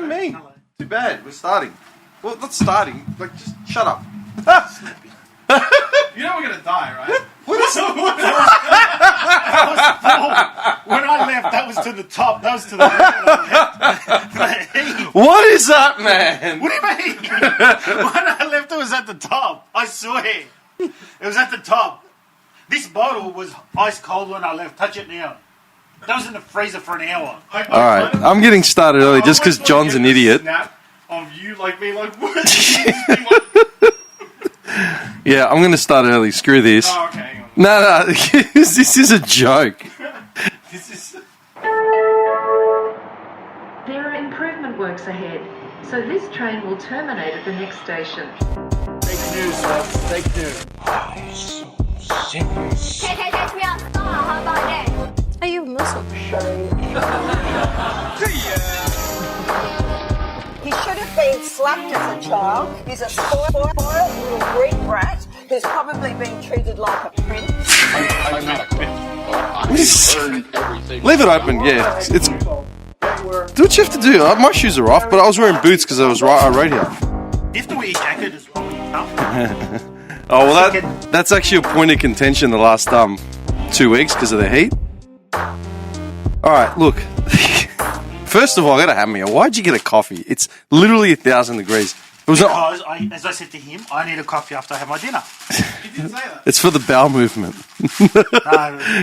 do you mean? Too bad. We're starting. Well, not starting. Like, just shut up. You know we're gonna die, right? What is That was full. When I left, that was to the top. That was to the left. What is that, man? What do you mean? When I left, it was at the top. I swear. It was at the top. This bottle was ice cold when I left. Touch it now. That was in the freezer for an hour. All right, I'm getting started early just because John's an idiot. Snap of you like being like, what? Yeah, I'm going to start early. Screw this. Oh, okay, hang on. No, this is a joke. This is... There are improvement works ahead, so this train will terminate at the next station. Fake news, Ross. Fake news. Are you Muslim? He should have been slapped as a child. He's a spoiled little Greek rat who's probably been treated like a prince. Leave it open, yeah. It's do what you have to do. My shoes are off, but I was wearing boots because I rode here. You have to wear your jacket as well when you come. Oh, well, that's actually a point of contention the last 2 weeks because of the heat. All right, look. First of all, I got to have me. Why'd you get a coffee? It's literally 1,000 degrees. It was Because, as I said to him, I need a coffee after I have my dinner. You didn't say that. It's for the bowel movement.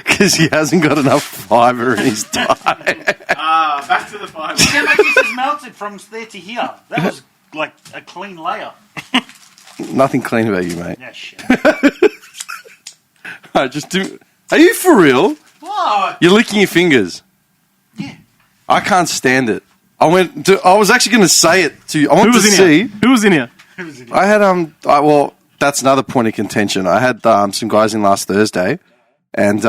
Because he hasn't got enough fibre in his diet. Back to the fibre. Yeah, like this is melted from there to here. That was like a clean layer. Nothing clean about you, mate. Yeah, shit. All right, just do... Are you for real? What? You're licking your fingers. Yeah. I can't stand it. I was actually going to say it to you. I want Who to was in see. here? Who was in here? I had well, that's another point of contention. I had some guys in last Thursday, and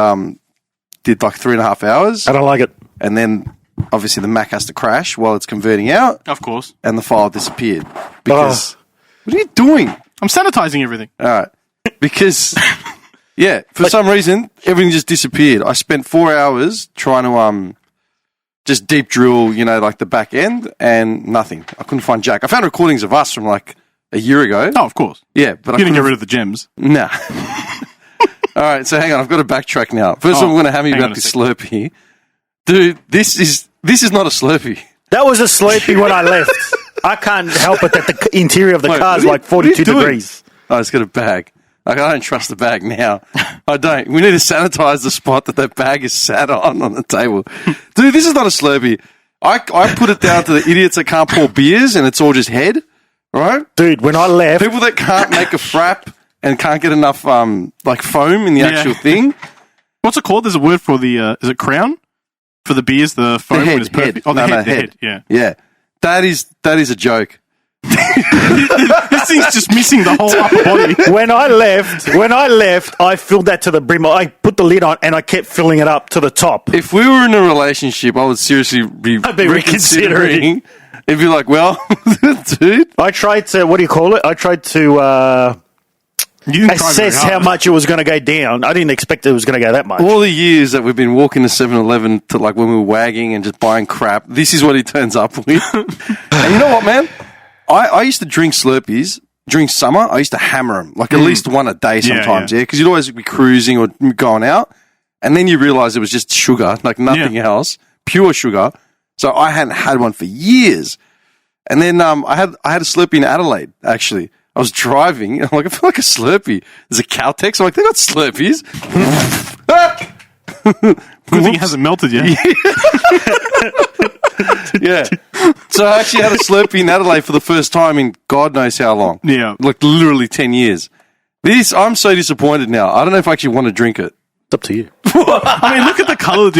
did like 3.5 hours. I don't like it. And then obviously the Mac has to crash while it's converting out, Of course. and the file disappeared because. What are you doing? I'm sanitizing everything. All right, because yeah, for some reason everything just disappeared. I spent 4 hours trying to just deep drill, like the back end, and nothing. I couldn't find jack. I found recordings of us from like a year ago. Oh, of course. Yeah, but You didn't get rid of the gems. Nah. All right, so hang on. I've got to backtrack now. First of all, I'm going to have you hang on about a this second. Slurpee. Dude, this is not a Slurpee. That was a Slurpee when I left. I can't help it that the interior of the Wait, car is what are like you- what are you 42 doing? degrees. Oh, it's got a bag. Like, I don't trust the bag now. I don't. We need to sanitize the spot that bag is sat on the table. Dude, this is not a Slurpee. I put it down to the idiots that can't pour beers and it's all just head, right? Dude, when I left, People that can't make a frap and can't get enough like foam in the actual thing. What's it called? There's a word for the, is it crown? For the beers, the foam The when head, it's perfect. head. Oh, the No, head, no, the head. head, yeah. Yeah. That is a joke. This thing's just missing the whole upper body. when I left, I filled that to the brim. I put the lid on and I kept filling it up to the top. If we were in a relationship, I would seriously be I'd be reconsidering. It'd be like, well, dude. I tried to, what do you call it? I tried to You didn't try very assess hard. how much it was going to go down. I didn't expect it was going to go that much. All the years that we've been walking to 7-Eleven to like when we were wagging and just buying crap, this is what he turns up with. And you know what, man? I used to drink Slurpees during summer. I used to hammer them, like at least one a day sometimes, yeah. Because you'd always be cruising or going out. And then you realize it was just sugar, like nothing else, pure sugar. So I hadn't had one for years. And then I had a Slurpee in Adelaide, actually. I was driving, and I'm like, I feel like a Slurpee. There's a Caltex. I'm like, they got Slurpees. Good thing it hasn't melted yet. Yeah. So I actually had a Slurpee in Adelaide for the first time in God knows how long. Yeah. Like literally 10 years. I'm so disappointed now. I don't know if I actually want to drink it. It's up to you. I mean, look at the color.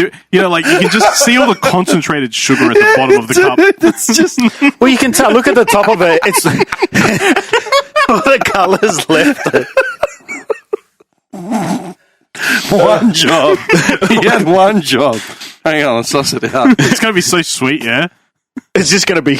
Like you can just see all the concentrated sugar at the bottom of the cup. It's just... Well, you can tell. Look at the top of it. It's all the colours left. One job. He had one job. Hang on, I'll suss it out. It's going to be so sweet, yeah? It's just going to be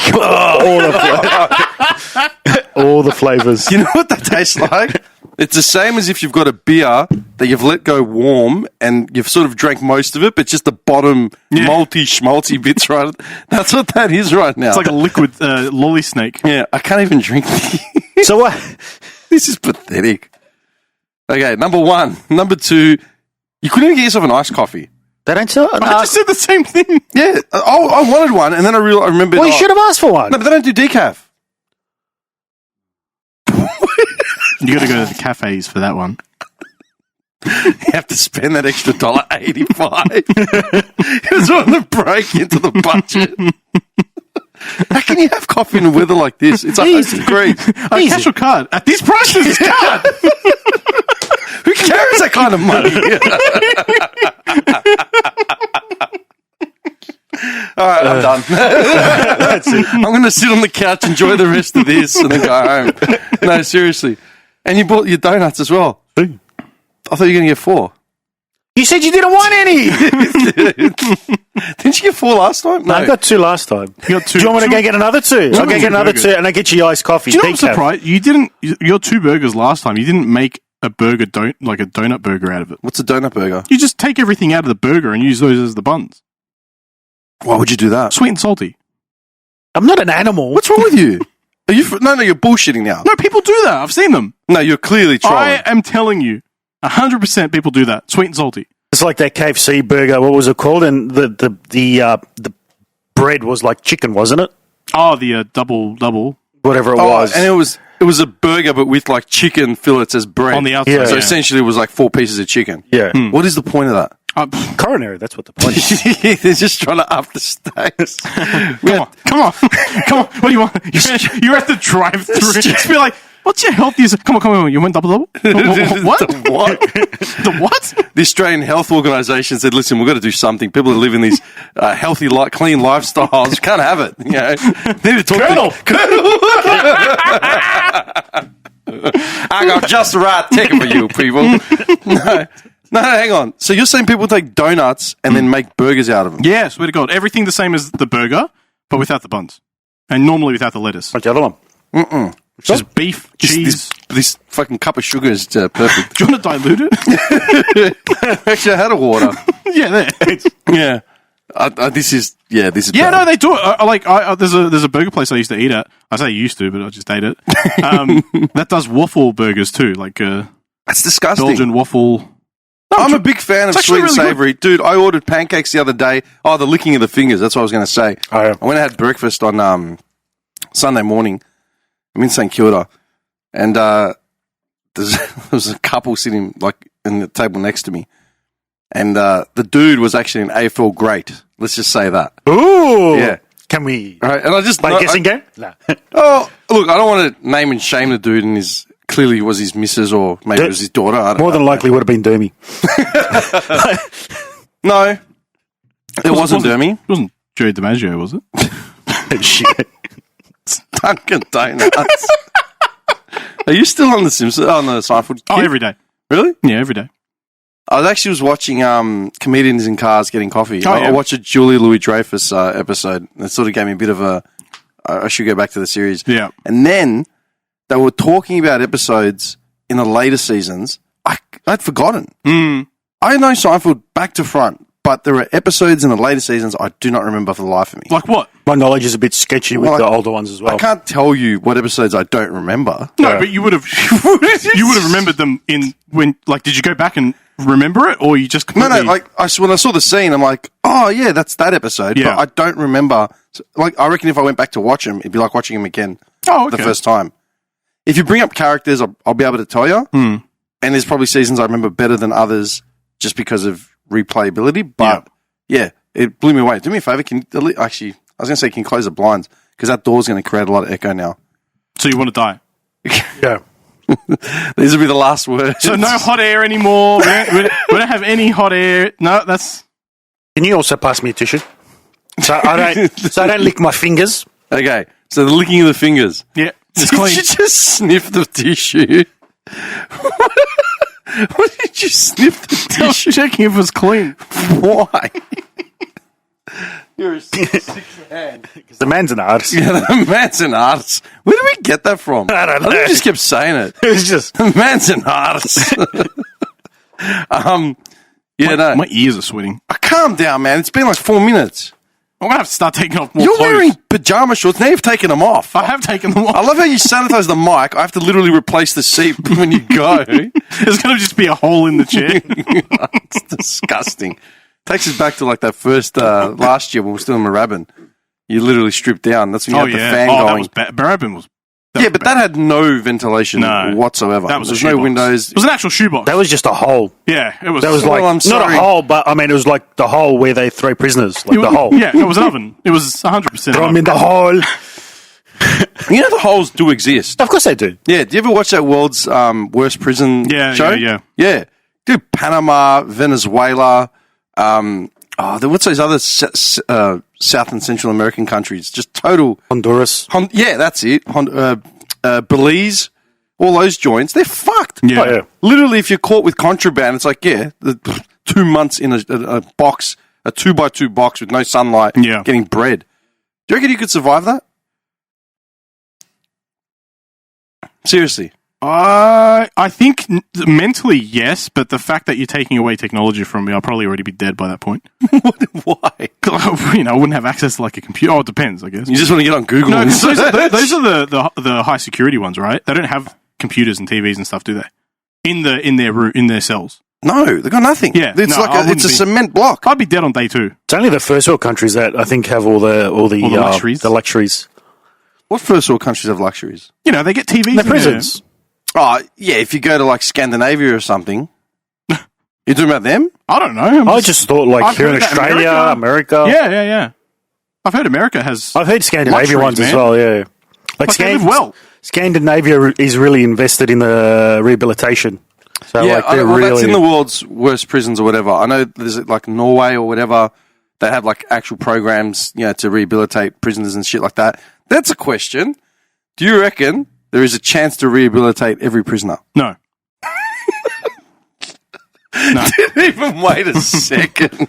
all the flavors. You know what that tastes like? It's the same as if you've got a beer that you've let go warm and you've sort of drank most of it, but just the bottom malty schmaltzy bits, right? That's what that is right now. It's like a liquid lolly snake. Yeah, I can't even drink these. So what? This is pathetic. Okay, number 1. Number 2, you couldn't even get yourself an iced coffee. They don't sell. I just said the same thing. Yeah, I wanted one, and then I remembered. Well, you should have asked for one. No, but they don't do decaf. You got to go to the cafes for that one. You have to spend that extra $1.85. It's on the break into the budget. How can you have coffee in a weather like this? It's 100 degrees. Cash or card? At these prices, it's card. Who carries that kind of money? All right, I'm done. That's it. I'm going to sit on the couch, enjoy the rest of this, and then go home. No, seriously. And you bought your donuts as well. I thought you were going to get 4. You said you didn't want any. Didn't you get 4 last time? No, I got 2 last time. You got 2. Do you want me to go get another 2? I'll go get another 2 and I get you iced coffee. Do you know I'm surprised? You didn't. Your 2 burgers last time. You didn't make a burger like a donut burger out of it. What's a donut burger? You just take everything out of the burger and use those as the buns. Why would you do that? Sweet and salty. I'm not an animal. What's wrong with you? Are you? No, you're bullshitting now. No, people do that. I've seen them. No, you're clearly trolling. I am telling you, 100% people do that. Sweet and salty. It's like that KFC burger. What was it called? And the bread was like chicken, wasn't it? Oh, the double. Whatever it was. And it was a burger, but with like chicken fillets as bread On the outside. Yeah. So essentially, it was like 4 pieces of chicken. Yeah. What is the point of that? Coronary, that's what the point is. They're just trying to up the stakes. Come on. What do you want? You're at the drive-thru. Just be like, what's your healthiest? Come on. You want double? What? The what? The what? The Australian Health Organisation said, listen, we've got to do something. People are living these healthy, clean lifestyles. We can't have it. You know, need to talk Colonel. I got just the right ticket for you, people. No, hang on. So you're saying people take donuts and then make burgers out of them? Yeah, swear to God. Everything the same as the burger, but without the buns. And normally without the lettuce. What's the other one? Just beef, cheese. This fucking cup of sugar is perfect. Do you want to dilute it? Actually, I had a water. Yeah, there. Yeah. This is Yeah, bad. no, they do it. There's a burger place I used to eat at. I say used to, but I just ate it. That does waffle burgers too, like That's disgusting. Belgian waffle. No, I'm a big fan of sweet and really savoury. Dude, I ordered pancakes the other day. Oh, the licking of the fingers. That's what I was going to say. Oh, yeah. I went and had breakfast on Sunday morning. I'm in St Kilda. And there was a couple sitting like in the table next to me. And the dude was actually an AFL great. Let's just say that. Ooh. Yeah. Can we Right. And I just... play a guessing game? No. Oh, look, I don't want to name and shame the dude, and clearly was his missus or maybe it was his daughter. I don't More know. than likely would have been Doomy. No, it wasn't Dermy. It wasn't Joey DiMaggio, was it? Shit. Dunkin' Donuts. Are you still on the Simpsons? On the Seinfeld? Oh, kid? every day. Really? Yeah, every day. I was watching comedians in cars getting coffee. Oh, yeah. I watched a Julia Louis-Dreyfus episode. It sort of gave me a bit of a... I should go back to the series. Yeah. And then they were talking about episodes in the later seasons. I'd forgotten. I know Seinfeld back to front, but there are episodes in the later seasons I do not remember for the life of me. Like what? My knowledge is a bit sketchy with the older ones as well. I can't tell you what episodes I don't remember. No, but you would have remembered them did you go back and remember it, or you just completely... No, when I saw the scene, I'm like, oh yeah, that's that episode. Yeah. But I don't remember. Like, I reckon if I went back to watch him, it'd be like watching him again the first time. If you bring up characters, I'll be able to tell you. And there's probably seasons I remember better than others just because of replayability. But yeah, it blew me away. Do me a favor, actually, I was going to say, can you close the blinds? Because that door's going to create a lot of echo now. So you want to die? Yeah. These will be the last words. So no hot air anymore. We don't have any hot air. No, that's... Can you also pass me a tissue? So I don't lick my fingers. Okay, so the licking of the fingers. Yeah, it's Did clean. you just sniff the tissue? What did you sniff the I was tissue? checking if it was clean. Why? You're a sick man. Because the man's an artist. Yeah, the man's an artist. Where did we get that from? I don't know. think we just kept saying it. It was just... The man's an artist. My ears are sweating. Calm down, man. It's been like 4 minutes. I'm going to have to start taking off more You're clothes. wearing pajama shorts. Now you've taken them off. I have taken them off. I love how you sanitize the mic. I have to literally replace the seat when you go. There's going to just be a hole in the chair. It's disgusting. Takes us back to like that first last year when we were still in Moorabbin. You literally stripped down. That's when you had the fan that going. was bad. Moorabbin was... That had no ventilation whatsoever. That was There's a no shoebox. windows. It was an actual shoebox. That was just a hole. Yeah, it was. That was like, I'm not sorry. a hole, but I mean, it was like the hole where they throw prisoners. Like the hole. Yeah, it was an oven. It was 100% Throw an them in oven. the hole. You know the holes do exist. Of course they do. Yeah. Do you ever watch that world's worst prison show? Yeah. Dude, Panama, Venezuela, what's those other South and Central American countries? Just total... Honduras. Yeah, that's it. Belize, all those joints, they're fucked. Yeah. Oh, yeah. Literally, if you're caught with contraband, it's like, 2 months in a box, a 2x2 box with no sunlight, getting bread. Do you reckon you could survive that? Seriously. I think mentally, yes, but the fact that you're taking away technology from me, I'll probably already be dead by that point. Why? I wouldn't have access to like a computer. Oh, it depends, I guess. You just want to get on Google. No, and 'cause those are the high security ones, right? They don't have computers and TVs and stuff, do they? In their cells. No, they've got nothing. Yeah, It's no, it's a cement block. I'd be dead on day 2. It's only the first world countries that I think have all the luxuries. The luxuries. What first world countries have luxuries? You know, they get TVs. The prisons. Oh, yeah, if you go to like Scandinavia or something. You talking about them? I don't know. I just thought like I've here in heard that Australia, America. Yeah. I've heard America has. I've heard Scandinavia luxuries, ones as man. well, yeah. Like they live well. Scandinavia is really invested in the rehabilitation. So Yeah, like they're well, really... that's in the world's worst prisons or whatever. I know there's like Norway or whatever that have like actual programs, to rehabilitate prisoners and shit like that. That's a question. Do you reckon there is a chance to rehabilitate every prisoner? No. No. Didn't even wait a second.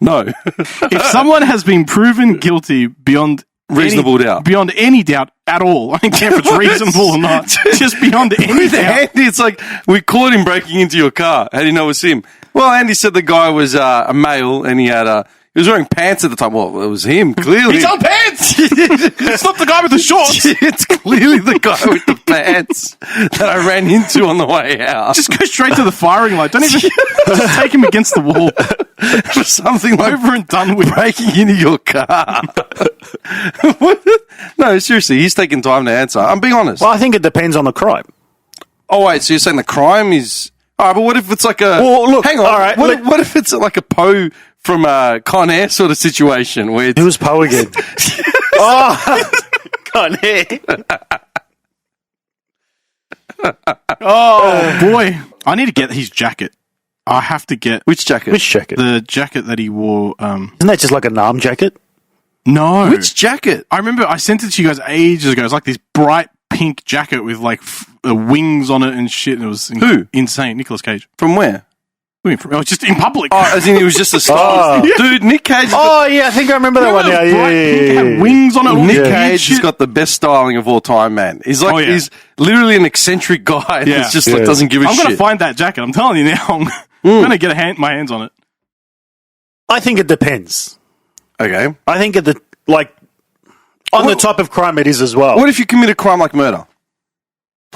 No. If someone has been proven guilty beyond Reasonable doubt. beyond any doubt at all, I don't care if it's reasonable or not, just beyond any With doubt. Andy, it's like, we caught him breaking into your car. How do you know it was him? Well, Andy said the guy was a male and he was wearing pants at the time. Well, it was him, clearly. He's on pants! It's not the guy with the shorts! It's clearly the guy with the pants that I ran into on the way out. Just go straight to the firing line. Don't even just take him against the wall. For something like Over and done with. breaking into your car. No, seriously, he's taking time to answer. I'm being honest. Well, I think it depends on the crime. Oh, wait, so you're saying the crime is... All right, but what if it's like a... Well, look, hang on. all right, What if it's like a Poe from Con Air sort of situation where it's... Who's Poe again? Oh, Con Air. Oh, boy. I need to get his jacket. I have to get Which jacket? Which jacket? the jacket that he wore. Isn't that just like a Nam jacket? No. Which jacket? I remember I sent it to you guys ages ago. It's like this bright pink jacket with like wings on it and shit. And it was Who? insane. Nicolas Cage. From where? Just in public. Oh, as in it was just a style. Oh. Dude, Nick Cage... Oh, yeah, I think I remember that one. Remember Yeah, those bright pink, it yeah, had yeah. wings on it. all Nick weird Cage shit? has got the best styling of all time, man. He's like, Oh, yeah. he's literally an eccentric guy Yeah. that's just Yeah. like doesn't give a I'm shit. going to find that jacket. I'm telling you now. I'm going to get my hands on it. I think it depends. Okay. I think the type of crime it is as well. What if you commit a crime like murder?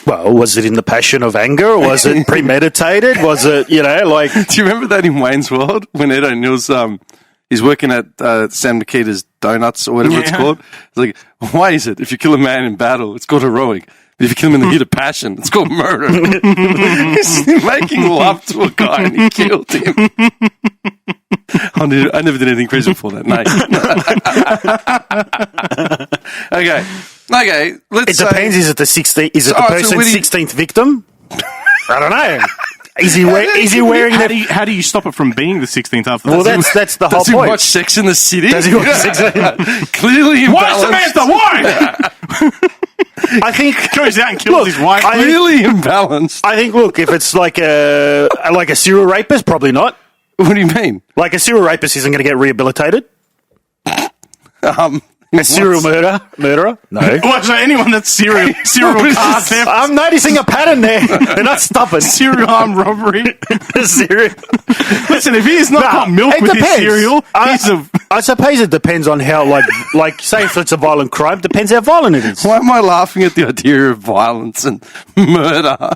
Well, was it in the passion of anger? Was it premeditated? Was it, like... Do you remember that in Wayne's World when Ed O'Neill's he's working at Sam Nikita's Donuts or whatever it's Yeah. called? It's like, why is it if you kill a man in battle, it's called heroic? But if you kill him in the heat of passion, it's called murder. He's making love to a guy and he killed him. I never did anything crazy before that night. Okay. Let's It say... depends. Is it the 16th? Is it the All right, so person's when he- 16th victim? I don't know. Is he wearing How the? do you stop it from being the 16th after Well, that? that's the whole Does he point. watch Sex in the City? Does he watch Sex in the Clearly Why, imbalanced. Samantha? Why? I think Goes out and kills Look, his wife. Clearly imbalanced. I think. Look, if it's like a serial rapist, probably not. What do you mean? Like a serial rapist isn't going to get rehabilitated. A serial murderer? No. Well, so anyone that's serial car theft, I'm noticing a pattern there. They're not stopping. serial armed robbery. Serial. Listen, if he's not got milk it with his depends. cereal, he's a... I suppose it depends on how, like, say if it's a violent crime, depends how violent it is. Why am I laughing at the idea of violence and murder?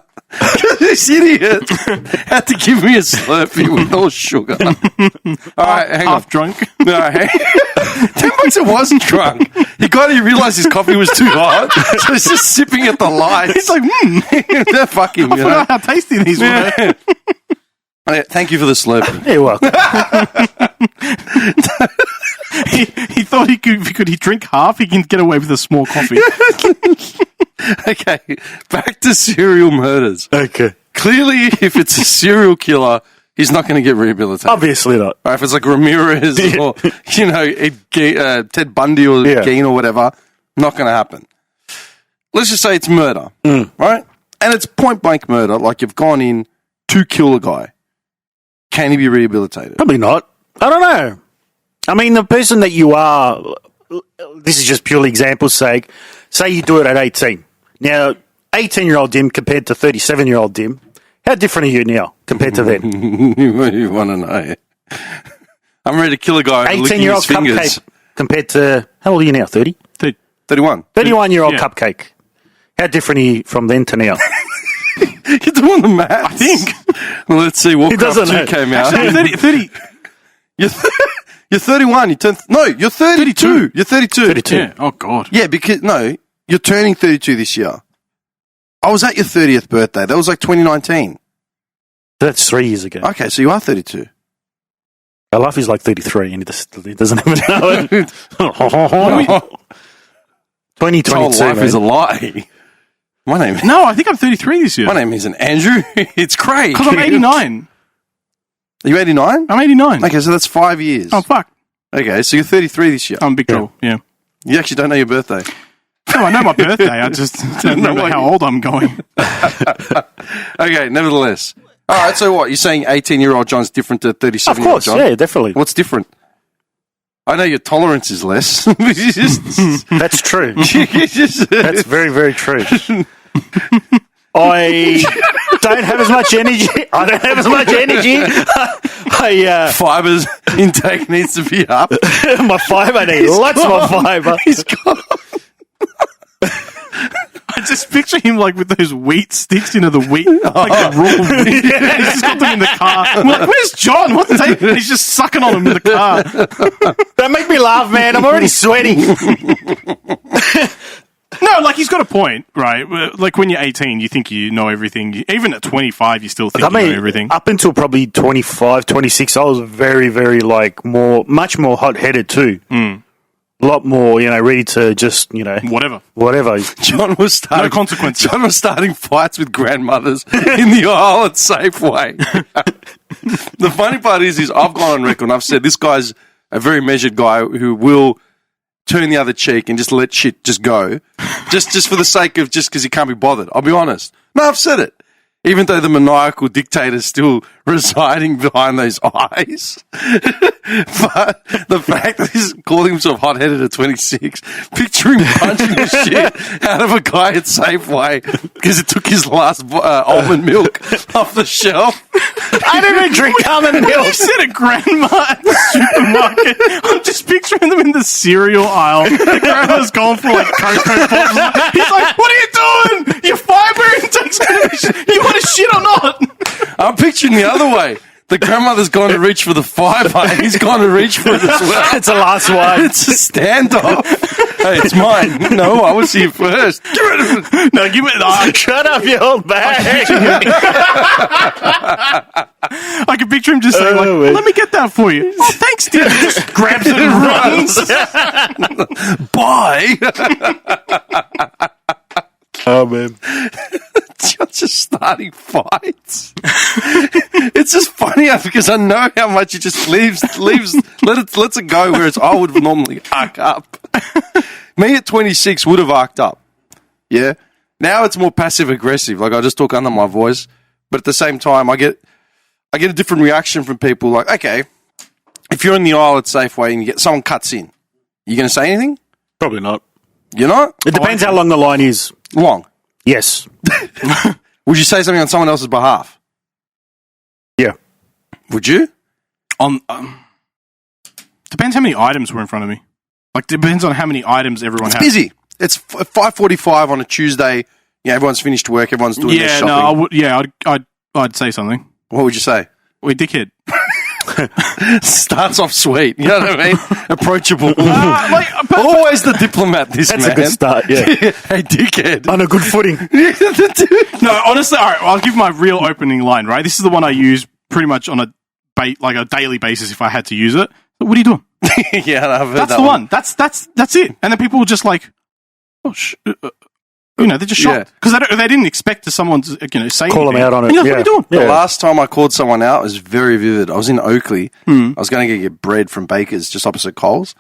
This idiot had to give me a Slurpee with no sugar. All right, hang on. half drunk. No, hang $10 it wasn't drunk. He realised his coffee was too hot, so he's just sipping at the lights. He's like, They're fucking. I forgot how tasty these were. Okay, thank you for the Slurpee. You're welcome. He thought if he drink half, he can get away with a small coffee. Okay, back to serial murders. Okay. Clearly, if it's a serial killer, he's not going to get rehabilitated. Obviously not. Right, if it's like Ramirez or, Ted Bundy or Gein or whatever, not going to happen. Let's just say it's murder, right? And it's point blank murder, like you've gone in to kill a guy. Can he be rehabilitated? Probably not. I don't know. I mean, the person that you are, this is just purely example's sake, say you do it at 18. Now, 18-year-old Dim compared to 37-year-old Dim, how different are you now compared to then? You want to know? I'm ready to kill a guy licking 18-year-old his fingers. Cupcake compared to, how old are you now, 30? 31. 31-year-old Yeah. Cupcake. How different are you from then to now? You're doing the math. I think. Well, let's see. Warcraft doesn't 2 know. came out. Actually, 30. You're 31. You're 32. You're 32. 32. Yeah. Oh, God. Yeah, because, no, you're turning 32 this year. I was at your 30th birthday. That was like 2019. That's 3 years ago. Okay, so you are 32. Our life is like 33 and he doesn't even know it. His 2022, whole life man. is a lie. My name, No, I think I'm 33 this year. my name isn't Andrew. It's Craig. Because I'm 89. Are you 89? I'm 89. Okay, so that's 5 years. Oh, fuck. Okay, so you're 33 this year. I'm a big girl. Yeah. You actually don't know your birthday. No, I know my birthday. I just don't remember how old I'm going. Okay, nevertheless. All right, so what? You're saying 18-year-old John's different to Of 37-year-old course, John? yeah, definitely. What's different? I know your tolerance is less. That's true. You just- That's very, very true. I don't have as much energy. Fibers intake needs to be up. My fibre needs lots more fibre. He's gone. I just picture him like with those wheat sticks, the wheat, like the raw wheat. He's just got them in the car. I'm like, where's John? What's he? He's just sucking on them in the car. Don't make me laugh, man. I'm already sweating. No, like he's got a point, right? Like when you're 18, you think you know everything. Even at 25, you still think you know everything. Up until probably 25, 26, I was very, very much more hot-headed too. A lot more, ready to just, Whatever. John was starting, No consequences. John was starting fights with grandmothers in the aisle at Safeway. The funny part is I've gone on record and I've said this guy's a very measured guy who will turn the other cheek and just let shit just go, just for the sake of just because he can't be bothered. I'll be honest. No, I've said it. Even though the maniacal dictator is still residing behind those eyes. But the fact that he's calling himself hot-headed at 26, picture him punching the shit out of a guy at Safeway because it took his last almond milk off the shelf. I don't even drink almond When you milk. said a grandma at the supermarket, I'm just picturing them in the cereal aisle. The grandma's going for like Cocoa Pops. He's like, what are you doing? Your fibre intake's going to be... You want to shit or not? I'm picturing the other way. The grandmother's gone to reach for the fibre and he's gone to reach for it as well. It's the last one. It's a standoff. Hey, it's mine. No, I was here first. Get rid of it. No, give me that. Shut up, you old bag. I can picture him just saying, like, man. let me get that for you. Oh, thanks, dear. Just grabs it and runs. Bye. Oh, man. John's just starting fights. It's just funny because I know how much he just lets it go, whereas I would normally arc up. Me at 26 would have arced up. Yeah. Now it's more passive aggressive. Like I just talk under my voice, but at the same time, I get a different reaction from people. Like, okay, if you're in the aisle at Safeway and someone cuts in, You going to say anything? Probably not. You're not? It depends how long the line is. Long. Yes. Would you say something on someone else's behalf? Yeah. Would you? Depends how many items were in front of me. Like, depends on how many items everyone has. Busy. It's 5:45 on a Tuesday. Yeah, everyone's finished work. Everyone's doing their shopping. I'd say something. What would you say? Wait, dickhead. Starts off sweet. You know what I mean? Approachable. Always the diplomat, That's man. a good start, yeah. Hey, dickhead. On a good footing. No, honestly, all right, I'll give my real opening line, right? This is the one I use pretty much on a daily basis if I had to use it. What are you doing? Yeah, I've heard That's the one. That's it. And then people were just like, oh, they're just shocked because they didn't expect someone to say Call them anything. out on it. And you're like, what are you doing? The last time I called someone out was very vivid. I was in Oakley. I was going to get bread from Baker's just opposite Coles.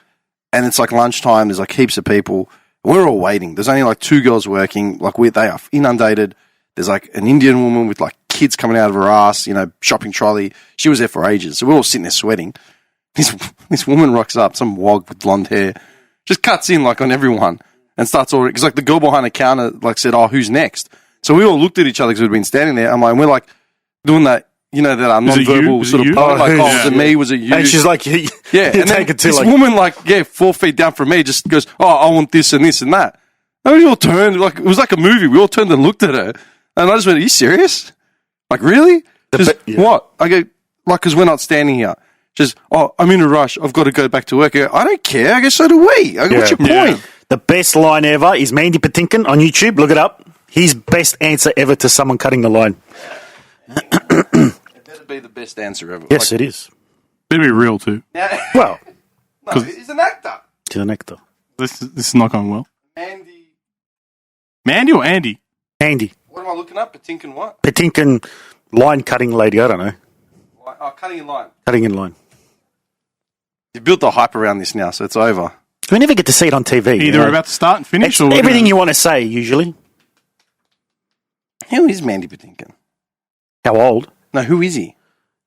And it's like lunchtime. There's like heaps of people. We're all waiting. There's only like 2 girls working. Like they are inundated. There's like an Indian woman with like kids coming out of her ass, shopping trolley. She was there for ages. So we're all sitting there sweating. This woman rocks up, some wog with blonde hair, just cuts in like on everyone and starts ordering. Because like the girl behind the counter like said, "Oh, who's next?" So we all looked at each other because we'd been standing there. And we're like doing that, that non-verbal sort of part. Like, was it me? Was it you? And she's like, yeah. And then this woman, 4 feet down from me, just goes, "Oh, I want this and this and that." And we all turned, like it was like a movie. We all turned and looked at her, and I just went, "Are you serious? Like really? What?" I go, "Like, because we're not standing here." Just, I'm in a rush. I've got to go back to work. I go, "I don't care." I go, "So do we." I go, "What's your point?" The best line ever is Mandy Patinkin on YouTube. Look it up. His best answer ever to someone cutting the line. It better be the best answer ever. Yes, it is. Better be real too. Well, no, he's an actor. to an actor. This is not going well. Mandy or Andy? Andy. What am I looking up? Patinkin what? Patinkin line cutting lady. I don't know. Cutting in line. Cutting in line. You've built the hype around this now, so it's over. We never get to see it on TV. Either we're about to start and finish, It's or everything you want to say, usually. Who is Mandy Patinkin? How old? No, who is he?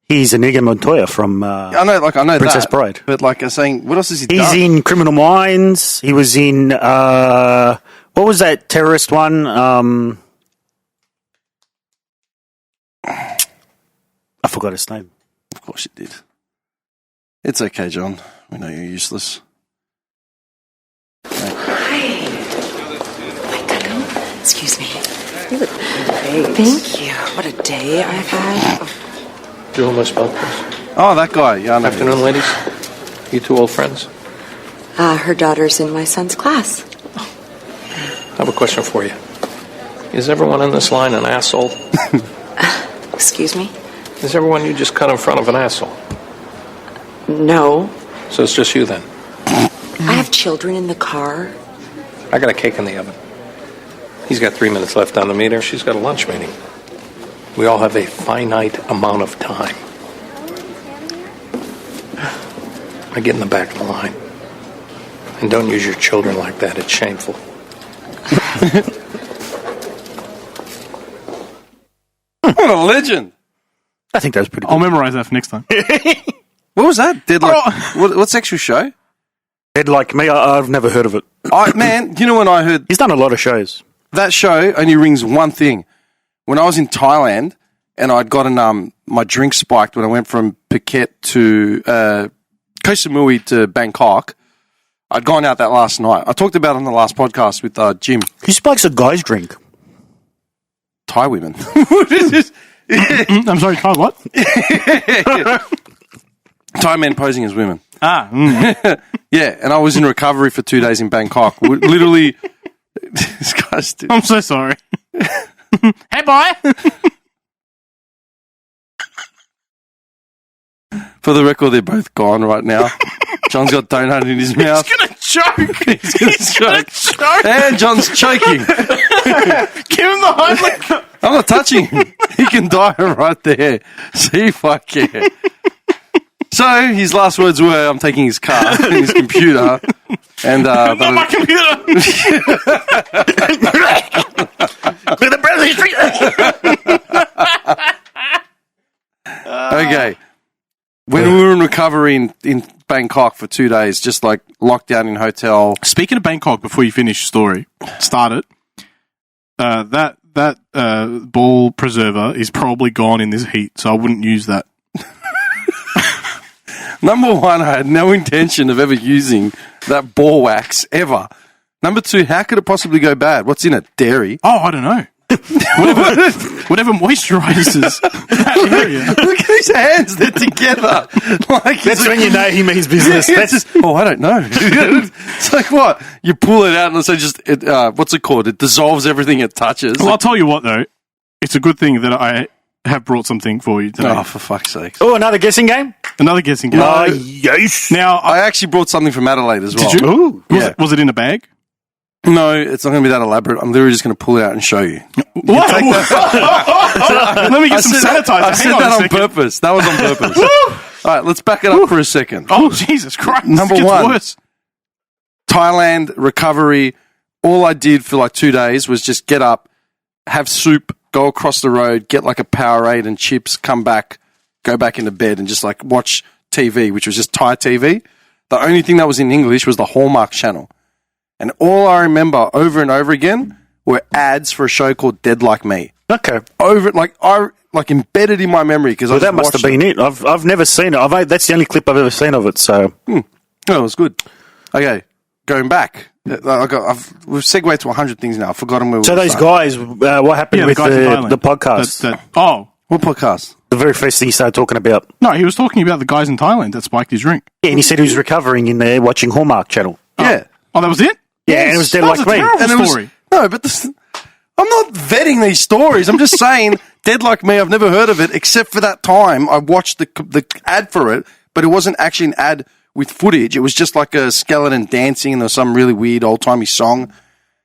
He's Inigo Montoya from I know Princess that, Bride. But like I'm saying, what else has he He's done? in Criminal Minds. He was in what was that terrorist one? I forgot his name. Of course you did. It's okay, John. We know you're useless. Excuse me. You look great. Thank you. What a day I've had. Do you know Miss Belkis? Oh, that guy. Yeah, I know. Afternoon, ladies. You two old friends? Her daughter's in my son's class. I have a question for you. Is everyone in this line an asshole? Excuse me? Is everyone you just cut in front of an asshole? No. So it's just you then? I have children in the car. I got a cake in the oven. He's got 3 minutes left on the meter. She's got a lunch meeting. We all have a finite amount of time. I get in the back of the line. And don't use your children like that. It's shameful. What a legend. I think that was pretty good. I'll memorize that for next time. What was that? What sexual show? Dead Like Me, I've never heard of it. Man, you know when I heard He's done a lot of shows. that show only rings one thing. When I was in Thailand and I'd gotten my drink spiked when I went from Phuket to Koh Samui to Bangkok, I'd gone out that last night. I talked about it on the last podcast with Jim. Who spikes a guy's drink? Thai women. I'm sorry, Kyle, what? Thai men posing as women. Yeah, and I was in recovery for 2 days in Bangkok. Literally, this guy's... I'm so sorry. Hey, boy! For the record, they're both gone right now. John's got donut in his mouth. He's gonna choke! He's gonna choke. And John's choking. Give him the Heimlich! I'm not touching him. He can die right there. See if I care. So his last words were, "I'm taking his car and his computer." And Not my computer! With a brother history. okay. When we were in recovery recovery in Bangkok for 2 days, just like locked down in hotel. Speaking of Bangkok, before you finish your story, start it. That ball preserver is probably gone in this heat, so I wouldn't use that. Number one, I had no intention of ever using that ball wax ever. Number two, how could it possibly go bad? What's in it? Dairy? Oh, I don't know. whatever moisturizes that area. Look at his hands, they're together. Like, That's when you know he means business. It's just, I don't know. It's like what? You pull it out and so just, what's it called? It dissolves everything it touches. Well, I'll tell you what, though. It's a good thing that I have brought something for you today. Oh, for fuck's sake. Oh, another guessing game? Another guessing game. Oh, yes. Now, I actually brought something from Adelaide as well. did you? Ooh. Was it in a bag? No, it's not going to be that elaborate. I'm literally just going to pull it out and show you. Let me get some sanitizer. I said that on purpose. That was on purpose. All right, let's back it up for a second. Oh, Jesus Christ. Number This gets one. worse. Thailand, recovery. All I did for like 2 days was just get up, have soup, go across the road, get like a Powerade and chips, come back, go back into bed and just like watch TV, which was just Thai TV. The only thing that was in English was the Hallmark channel. And all I remember over and over again were ads for a show called Dead Like Me. Okay. Embedded in my memory because Well, that must have been it. I've never seen it. That's the only clip I've ever seen of it. So Oh, it was good. Okay, going back. We've segued to 100 things now. I've forgotten where we So were those starting. guys, what happened with guys in Thailand. the podcast? What podcast? The very first thing he started talking about. No, he was talking about the guys in Thailand that spiked his drink. Yeah, and he said he was recovering in there watching Hallmark Channel. Yeah. Oh, that was it? Yeah, and it was Dead That was Like a Me. terrible And it was- story. No, but I'm not vetting these stories. I'm just saying, Dead Like Me, I've never heard of it, except for that time I watched the ad for it, but it wasn't actually an ad with footage. It was just like a skeleton dancing and there was some really weird old-timey song.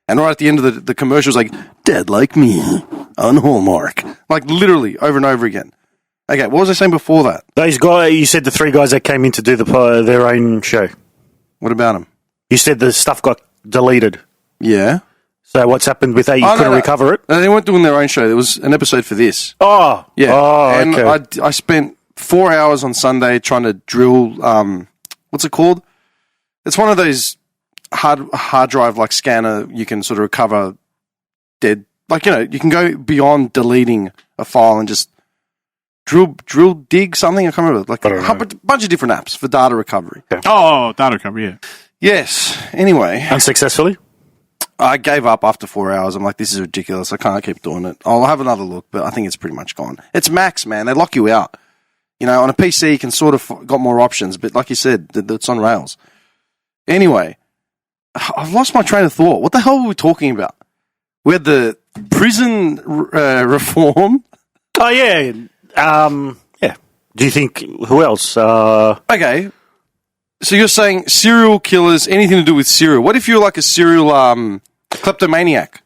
And right at the end of the commercial, it was like, Dead Like Me on Hallmark. Like literally over and over again. Okay, what was I saying before that? Those guys, you said the three guys that came in to do their own show. What about them? You said the stuff got deleted. Yeah. So what's happened with that? You couldn't recover it? No, they weren't doing their own show. There was an episode for this. Oh. Yeah. Oh, and okay. I spent 4 hours on Sunday trying to drill, what's it called? It's one of those hard drive like scanner you can sort of recover dead. Like, you know, you can go beyond deleting a file and just drill dig something. I can't remember. Like a bunch of different apps for data recovery. Okay. Oh, data recovery, yeah. Yes. Anyway, Unsuccessfully? I gave up after 4 hours. I'm like, this is ridiculous. I can't keep doing it. I'll have another look, but I think it's pretty much gone. It's Max, man. They lock you out. You know, on a PC, you can sort of got more options, but like you said, it's on rails. Anyway, I've lost my train of thought. What the hell were we talking about? We had the prison reform. Oh, yeah. Yeah. Do you think, who else? Okay. So you're saying serial killers, anything to do with serial. What if you're like a serial kleptomaniac?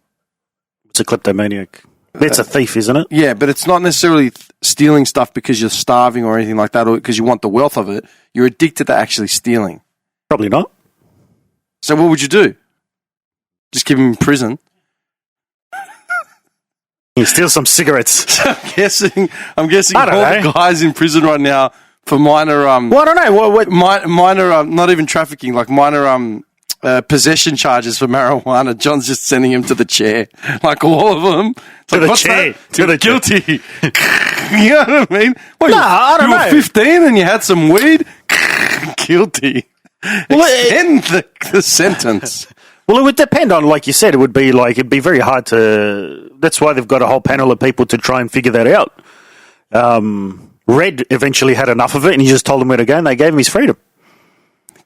It's a kleptomaniac. That's a thief, isn't it? Yeah, but it's not necessarily stealing stuff because you're starving or anything like that or because you want the wealth of it. You're addicted to actually stealing. Probably not. So what would you do? Just keep him in prison? You steal some cigarettes. I'm guessing I all don't the know. guys in prison right now for minor Well, I don't know. What? minor not even trafficking, like minor possession charges for marijuana. John's just sending him to the chair, like all of them. It's To like, the what's chair. that? To You're the chair. guilty. You know what I mean? Well, No, I don't you know. were 15 and you had some weed. Guilty. Extend the sentence. Well, it would depend on, like you said, it'd be very hard to. That's why they've got a whole panel of people to try and figure that out. Red eventually had enough of it, and he just told them where to go, and they gave him his freedom.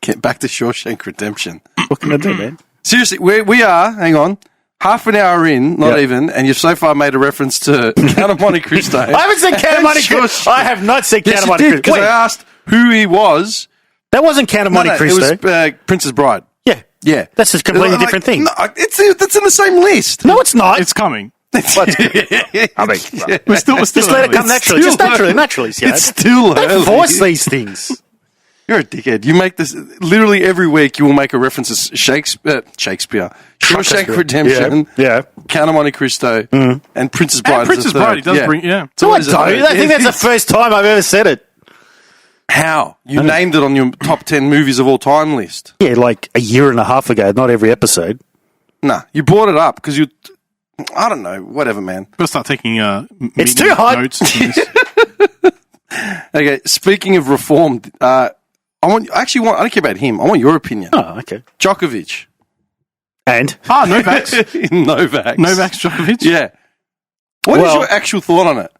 Get back to Shawshank Redemption. What can I do, man? Seriously, we are, hang on, half an hour in, not Yep. even, and you've so far made a reference to Count of Monte Cristo. I haven't said Count of Monte Cristo. I have not said Count Yes, of you Monte did, Cristo. because I asked who he was. That wasn't Count of Monte Cristo. It was Princess Bride. Yeah. Yeah. That's a completely Like, different thing. No, that's in the same list. No, it's not. It's coming. I mean, We're still just let it come It's naturally. still Just naturally. You know? It's still Don't early. force these things. You're a dickhead. You make this literally every week. You will make a reference to Shakespeare, Shawshank Redemption, Yeah. Count of Monte Cristo, and Princess Bride. And Princess Bride, he does bring, yeah. So No, I what is it? don't. I think that's the first time I've ever said it. How? You named it on your top 10 movies of all time list. Yeah, like a year and a half ago, not every episode. Nah, you brought it up because you... I don't know. Whatever, man. We'll start taking It's too hot. notes. on this. Okay, speaking of reform, I don't care about him. I want your opinion. Oh, okay. Djokovic. And? Novak's. Novak. Novak's Djokovic? Yeah. What is Well- your actual thought on it?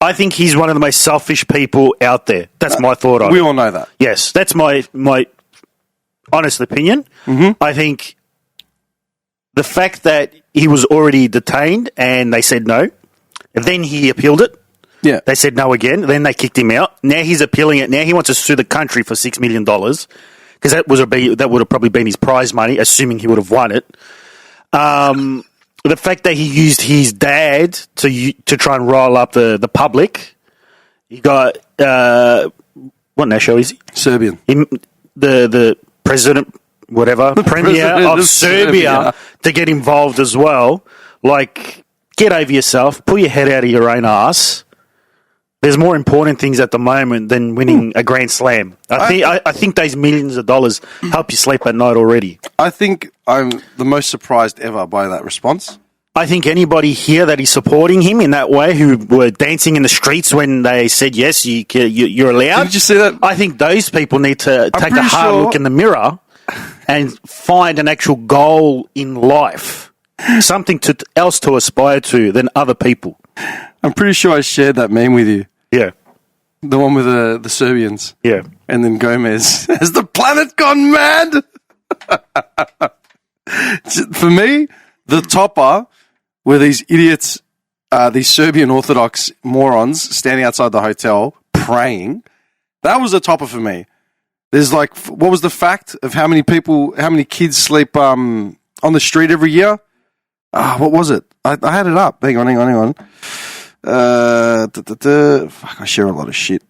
I think he's one of the most selfish people out there. That's my thought on We it. all know that. Yes, that's my honest opinion. Mm-hmm. I think the fact that he was already detained and they said no, then he appealed it. Yeah. They said no again. Then they kicked him out. Now he's appealing it. Now he wants to sue the country for $6 million because that would have probably been his prize money, assuming he would have won it. The fact that he used his dad to try and rile up the public. He got what national is he? Serbian. The president, whatever, premier president of of Serbia to get involved as well. Like, get over yourself. Pull your head out of your own ass. There's more important things at the moment than winning a Grand Slam. I think those millions of dollars help you sleep at night already. I think I'm the most surprised ever by that response. I think anybody here that is supporting him in that way, who were dancing in the streets when they said, yes, you're allowed. Did you see that? I think those people need to take a pretty hard sure- look in the mirror and find an actual goal in life. Something else to aspire to than other people. I'm pretty sure I shared that meme with you. Yeah. The one with the Serbians. Yeah. And then Gomez. Has the planet gone mad? For me, the topper were these idiots, these Serbian Orthodox morons standing outside the hotel praying. That was the topper for me. There's like, what was the fact of how many kids sleep on the street every year? What was it? I had it up. Hang on. Fuck, I share a lot of shit.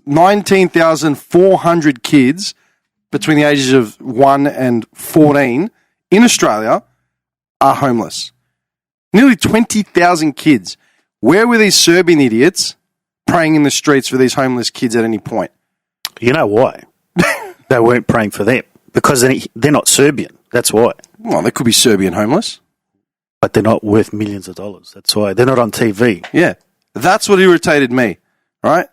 19,400 kids between the ages of 1 and 14 in Australia are homeless. Nearly 20,000 kids. Where were these Serbian idiots praying in the streets for these homeless kids at any point? You know why? They weren't praying for them. Because they're not Serbian. That's why. Well, they could be Serbian homeless. But they're not worth millions of dollars. That's why. They're not on TV. Yeah. That's what irritated me, right?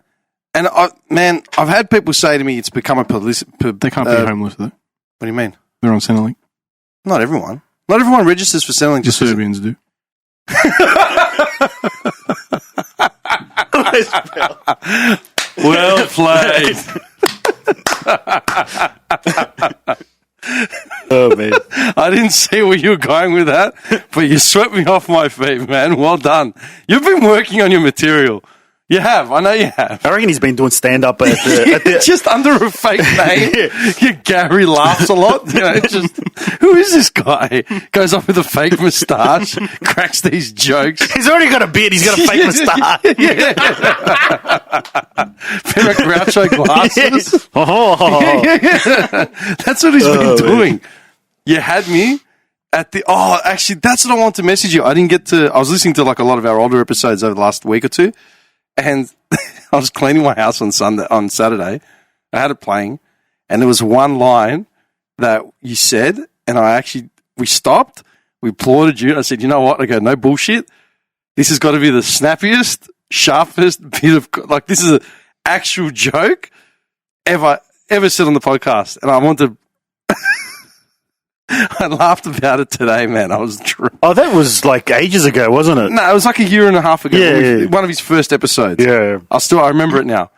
And, I've had people say to me it's become a They can't be homeless, though. What do you mean? They're on Centrelink. Not everyone. Not everyone registers for Centrelink. The Serbians do. Well played. Oh, man. I didn't see where you were going with that, but you swept me off my feet, man. Well done. You've been working on your material. You have. I know you have. I reckon he's been doing stand-up at the Just under a fake name. Gary laughs a lot. You know, just, who is this guy? Goes up with a fake moustache, cracks these jokes. He's already got a beard. He's got a fake moustache. Pair of Groucho glasses. Oh. That's what he's been doing. You had me at the... Oh, actually, that's what I want to message you. I was listening to like a lot of our older episodes over the last week or two, and I was cleaning my house on Saturday. I had it playing, and there was one line that you said, and we stopped, we applauded you, and I said, you know what? I go, no bullshit. This has got to be the snappiest, sharpest bit of... Like, this is an actual joke ever said on the podcast, and I want to... I laughed about it today, man. I was drunk. Oh, that was like ages ago, wasn't it? No, it was like a year and a half ago. Yeah. One of his first episodes. Yeah. I remember it now.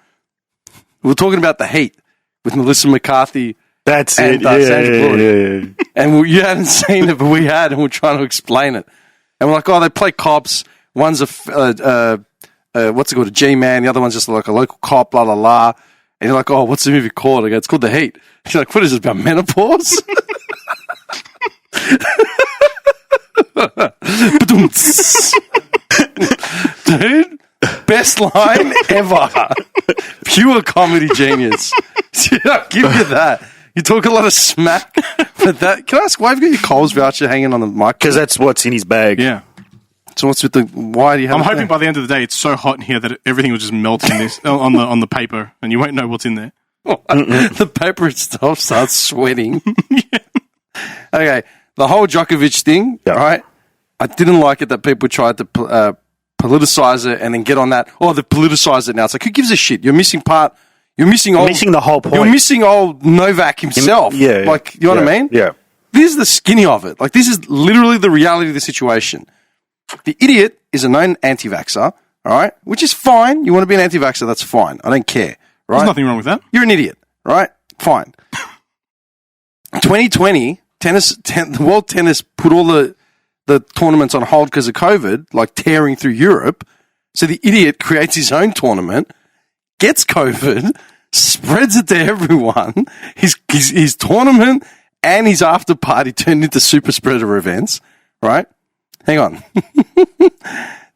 We were talking about the Heat with Melissa McCarthy. That's and, it. Sandra Bullock. Yeah. And you hadn't seen it, but we had, and we're trying to explain it. And we're like, oh, they play cops. One's what's it called, a G-man. The other one's just like a local cop, blah, blah, blah. And you're like, oh, what's the movie called? I go, it's called The Heat. She's like, what is it, about menopause? Dude, best line ever. Pure comedy genius. I'll give you that. You talk a lot of smack, but that. Can I ask why have you got your Coles voucher hanging on the mic? Because that's what's in his bag. Yeah. So what's with the? Why do you have? I'm it hoping there? by the end of the day, it's so hot in here that everything will just melt in this on the paper, and you won't know what's in there. The paper itself starts sweating. Okay, the whole Djokovic thing, right? I didn't like it that people tried to politicize it and then get on that. Oh, they politicize it now. It's like, who gives a shit? You're missing part. You're missing the whole point. You're missing old Novak himself. Yeah. Like, you know what I mean? Yeah. This is the skinny of it. Like, this is literally the reality of the situation. The idiot is a known anti-vaxxer, all right? Which is fine. You want to be an anti-vaxxer, that's fine. I don't care, right? There's nothing wrong with that. You're an idiot, right? Fine. 2020, the World Tennis put all the tournaments on hold because of COVID, like tearing through Europe. So the idiot creates his own tournament, gets COVID, spreads it to everyone. His tournament and his after party turned into super spreader events, right? Hang on.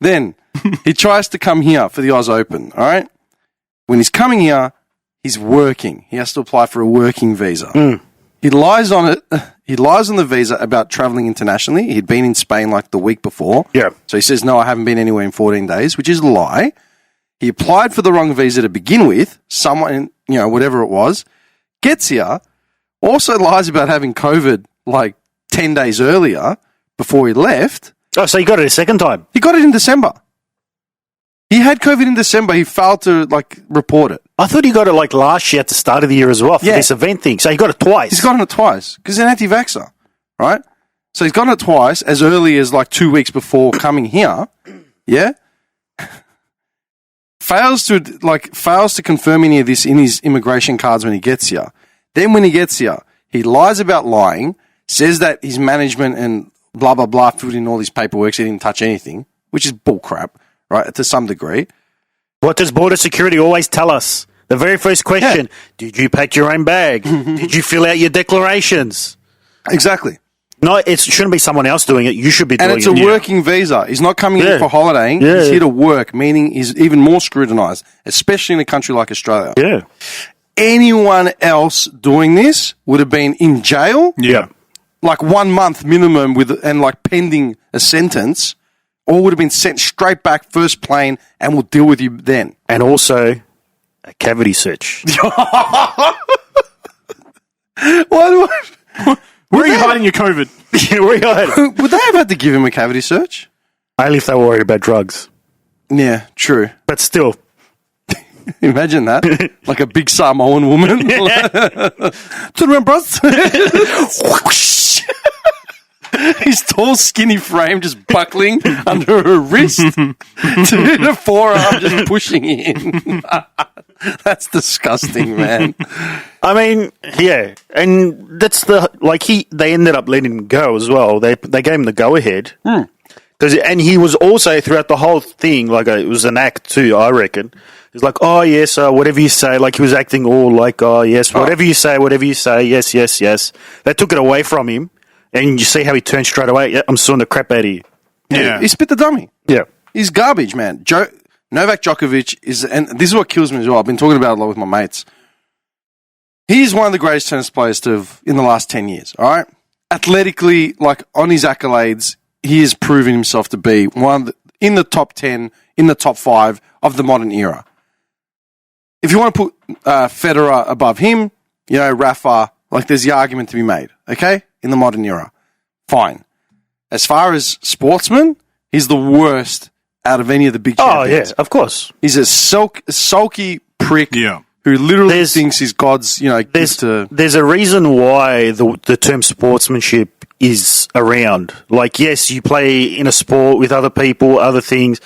Then he tries to come here for the Oz Open, all right? When he's coming here, he's working. He has to apply for a working visa. He lies on it. He lies on the visa about traveling internationally. He'd been in Spain like the week before. Yeah. So he says, no, I haven't been anywhere in 14 days, which is a lie. He applied for the wrong visa to begin with. Someone, whatever it was, gets here, also lies about having COVID like 10 days earlier before he left. Oh, so you got it a second time? He got it in December. He had COVID in December. He failed to report it. I thought he got it like last year at the start of the year as well for this event thing. So he got it twice. He's gotten it twice because he's an anti-vaxxer, right? So he's gotten it twice as early as like 2 weeks before coming here. Yeah. Fails to confirm any of this in his immigration cards when he gets here. Then when he gets here, he lies about lying, says that his management and blah, blah, blah filled in all his paperwork, so he didn't touch anything, which is bullcrap, right, to some degree. What does border security always tell us? The very first question, did you pack your own bag? Did you fill out your declarations? Exactly. No, it shouldn't be someone else doing it. You should be doing it. And it's a working visa. He's not coming in for holidaying. He's here to work, meaning he's even more scrutinised, especially in a country like Australia. Yeah. Anyone else doing this would have been in jail. Yeah. Like 1 month minimum and pending a sentence, or would have been sent straight back first plane and we'll deal with you then. And also a cavity search. Where are you hiding your COVID? Where are you hiding? Would they have had to give him a cavity search? Only if they were worried about drugs. Yeah, true. But still. Imagine that. Like a big Samoan woman. Turn around, bros. His tall, skinny frame just buckling under her wrist to the forearm just pushing in. That's disgusting, man. I mean, yeah. And that's they ended up letting him go as well. They gave him the go-ahead. And he was also, throughout the whole thing, it was an act too, I reckon. He's like, oh, yes, whatever you say. Like, he was acting all like, oh, yes, whatever you say, yes, yes, yes. They took it away from him. And you see how he turned straight away. Yeah, I'm suing the crap out of you. Yeah. He spit the dummy. Yeah. He's garbage, man. Novak Djokovic is, and this is what kills me as well. I've been talking about it a lot with my mates. He's one of the greatest tennis players to have in the last 10 years, all right? Athletically, on his accolades, he has proven himself to be in the top 10, in the top 5 of the modern era. If you want to put Federer above him, Rafa, there's the argument to be made, okay? In the modern era. Fine. As far as sportsman, he's the worst out of any of the big champions. Oh, yeah, of course. He's a sulky prick who literally thinks he's God's, gift to... There's a reason why the term sportsmanship is around. Yes, you play in a sport with other people, other things.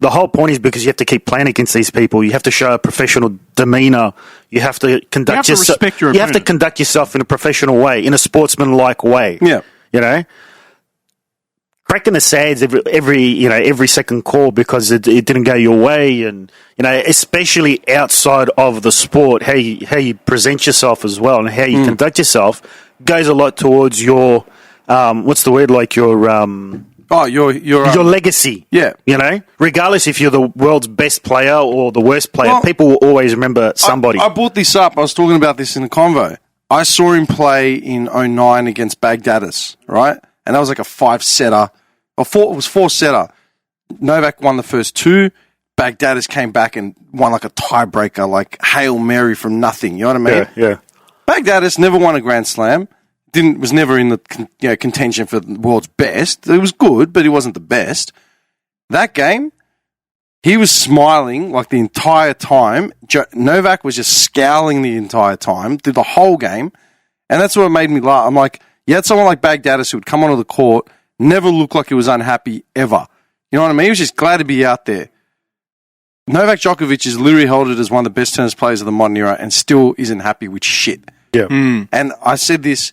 The whole point is because you have to keep playing against these people. You have to show a professional demeanor. You have to conduct yourself. Respect your opponent. You have to conduct yourself in a professional way, in a sportsman-like way. Yeah. Cracking the sads every second call because it didn't go your way, and especially outside of the sport, how you present yourself as well and how you conduct yourself goes a lot towards your what's the word, your legacy. Yeah. Regardless if you're the world's best player or the worst player, people will always remember somebody. I brought this up. I was talking about this in the convo. I saw him play in 2009 against Baghdadis, right? And that was like a 5-setter It was 4-setter. Novak won the first 2. Baghdadis came back and won like a tiebreaker, like Hail Mary from nothing. You know what I mean? Yeah. Baghdadis never won a Grand Slam. Was never in the contention for the world's best. It was good, but he wasn't the best. That game, he was smiling like the entire time. Novak was just scowling the entire time through the whole game, and that's what made me laugh. I'm like, you had someone like Baghdadis who would come onto the court, never look like he was unhappy ever. You know what I mean? He was just glad to be out there. Novak Djokovic is literally heralded as one of the best tennis players of the modern era and still isn't happy with shit. Yeah. And I said this,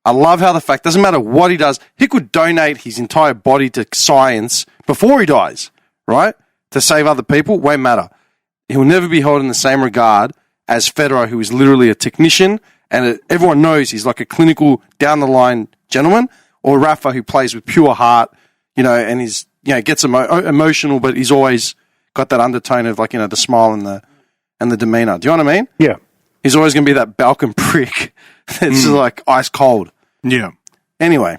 I love how the fact, doesn't matter what he does, he could donate his entire body to science before he dies, right? To save other people, won't matter. He'll never be held in the same regard as Federer, who is literally a technician, and everyone knows he's like a clinical, down-the-line gentleman, or Rafa, who plays with pure heart, and he's, gets emotional, but he's always got that undertone of like, the smile and the demeanor. Do you know what I mean? Yeah. He's always going to be that Balkan prick that's like ice cold. Yeah. Anyway,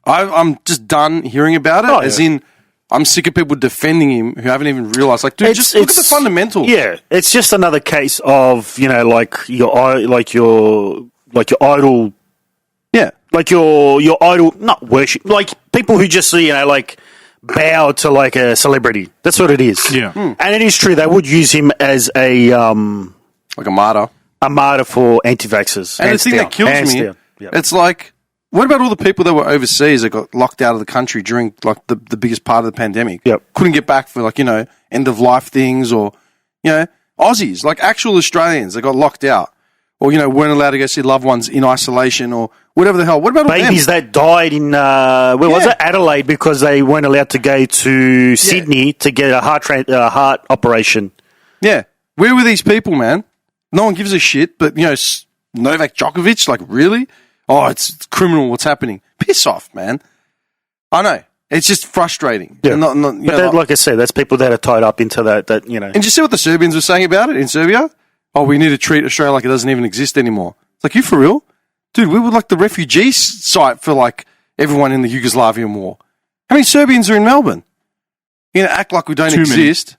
I'm just done hearing about it. As in, I'm sick of people defending him who haven't even realised. Like, dude, just look at the fundamentals. Yeah, it's just another case of like your idol. Yeah, like your idol, not worship, like people who just bow to like a celebrity. That's what it is. Yeah, and it is true they would use him as a like a martyr for anti-vaxxers. And the thing that kills me, it's like, what about all the people that were overseas that got locked out of the country during like the biggest part of the pandemic? Yep. Couldn't get back for like, end of life things, or, Aussies, like actual Australians that got locked out, or, weren't allowed to go see loved ones in isolation or whatever the hell. What about all babies them? that died in, was it? Adelaide, because they weren't allowed to go to Sydney to get a heart operation. Yeah. Where were these people, man? No one gives a shit, but, Novak Djokovic, like, really? Oh, it's criminal what's happening. Piss off, man. I know. It's just frustrating. Yeah. And like I said, that's people that are tied up into that. And did you see what the Serbians were saying about it in Serbia? Oh, we need to treat Australia like it doesn't even exist anymore. It's like, you for real? Dude, we were like the refugee site for like everyone in the Yugoslavian war. How many Serbians are in Melbourne? Act like we don't exist.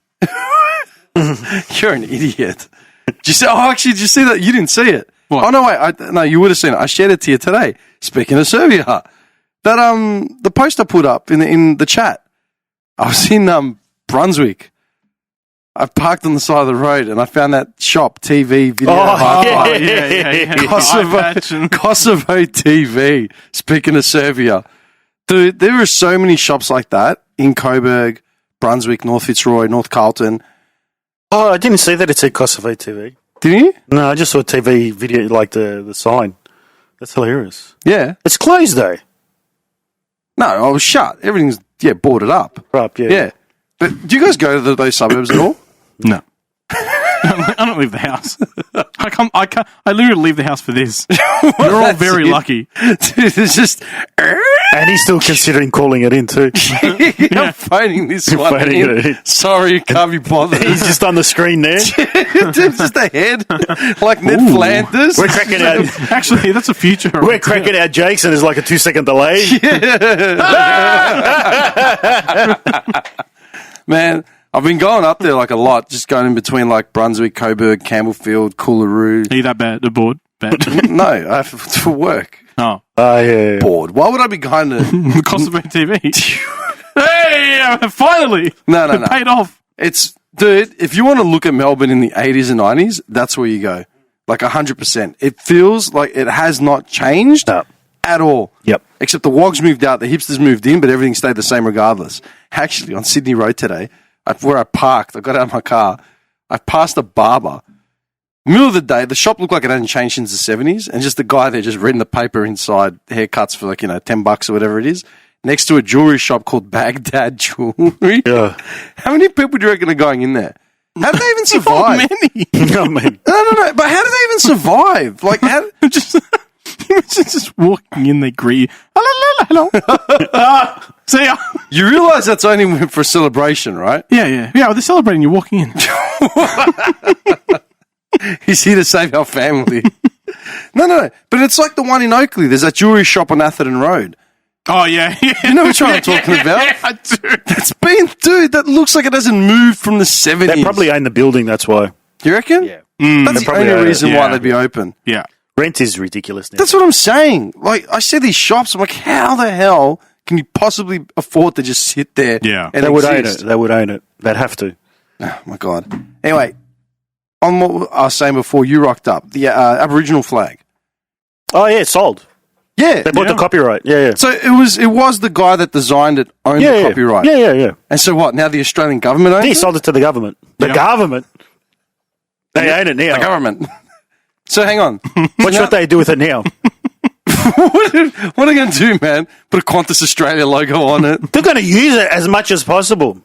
You're an idiot. Did you see that? You didn't see it. What? Oh, no, wait. No, you would have seen it. I shared it to you today. Speaking of Serbia, that the post I put up in the chat. I was in Brunswick. I parked on the side of the road and I found that shop, TV, video. Kosovo TV. Speaking of Serbia. Dude, there are so many shops like that in Coburg, Brunswick, North Fitzroy, North Carlton. Oh, I didn't see that it said Kosovo TV. Didn't you? No, I just saw TV video, like the sign. That's hilarious. Yeah. It's closed, though. No, I was shut. Everything's, boarded up. Right, yeah. Yeah. But do you guys go to those suburbs at all? No. I don't leave the house. I literally leave the house for this. You're all very lucky. Dude, it's just... And he's still considering calling it in, too. I'm phoning this one in. Sorry, can't be bothered. He's just on the screen there. It's just a head. Like Ned Flanders. We're cracking out... Actually, that's a future. We're cracking out jokes and there's like a 2-second delay. Man... I've been going up there like a lot, just going in between like Brunswick, Coburg, Campbellfield, Coolaroo. Are you that bad? Bored? Bad? No, I have for work. Oh. Yeah. Bored. Why would I be going to... Kosovo TV? Hey, finally! No. It paid off. Dude, if you want to look at Melbourne in the 80s and 90s, that's where you go. Like 100%. It feels like it has not changed at all. Yep. Except the wogs moved out, the hipsters moved in, but everything stayed the same regardless. Actually, on Sydney Road today... where I parked, I got out of my car, I passed a barber. Middle of the day, the shop looked like it hadn't changed since the 70s, and just the guy there just reading the paper inside, haircuts for like, $10 or whatever it is, next to a jewelry shop called Baghdad Jewelry. Yeah. How many people do you reckon are going in there? How do they even survive? Not many. No, but how do they even survive? Like, how... just walking in, they greet you. Hello. See ya. You realise that's only for a celebration, right? Yeah. Well, they're celebrating. You're walking in. He's here to save our family. No. But it's like the one in Oakley. There's that jewelry shop on Atherton Road. Oh, yeah. You know which one I'm talking about? Yeah, I do. Dude, that looks like it hasn't moved from the 70s. They probably own the building, that's why. Do you reckon? Yeah. That's the probably only own it. reason why Yeah. they'd be open. Yeah. Rent is ridiculous now. That's what I'm saying. Like, I see these shops, I'm like, how the hell can you possibly afford to just sit there? Yeah. and They would own exist? it. They would own it. They'd have to. Oh, my God. Anyway, on what I was saying before, you rocked up, the Aboriginal flag. Oh, yeah, it's sold. Yeah. They bought Yeah. the copyright. Yeah, yeah. So it was the guy that designed it owned yeah, the yeah. copyright. Yeah. And so what? Now the Australian government owns He it? sold it to the government. The Yeah. government. They own it now. The government. So hang on. Watch what they do with it now. what are they going to do, man? Put a Qantas Australia logo on it. They're going to use it as much as possible.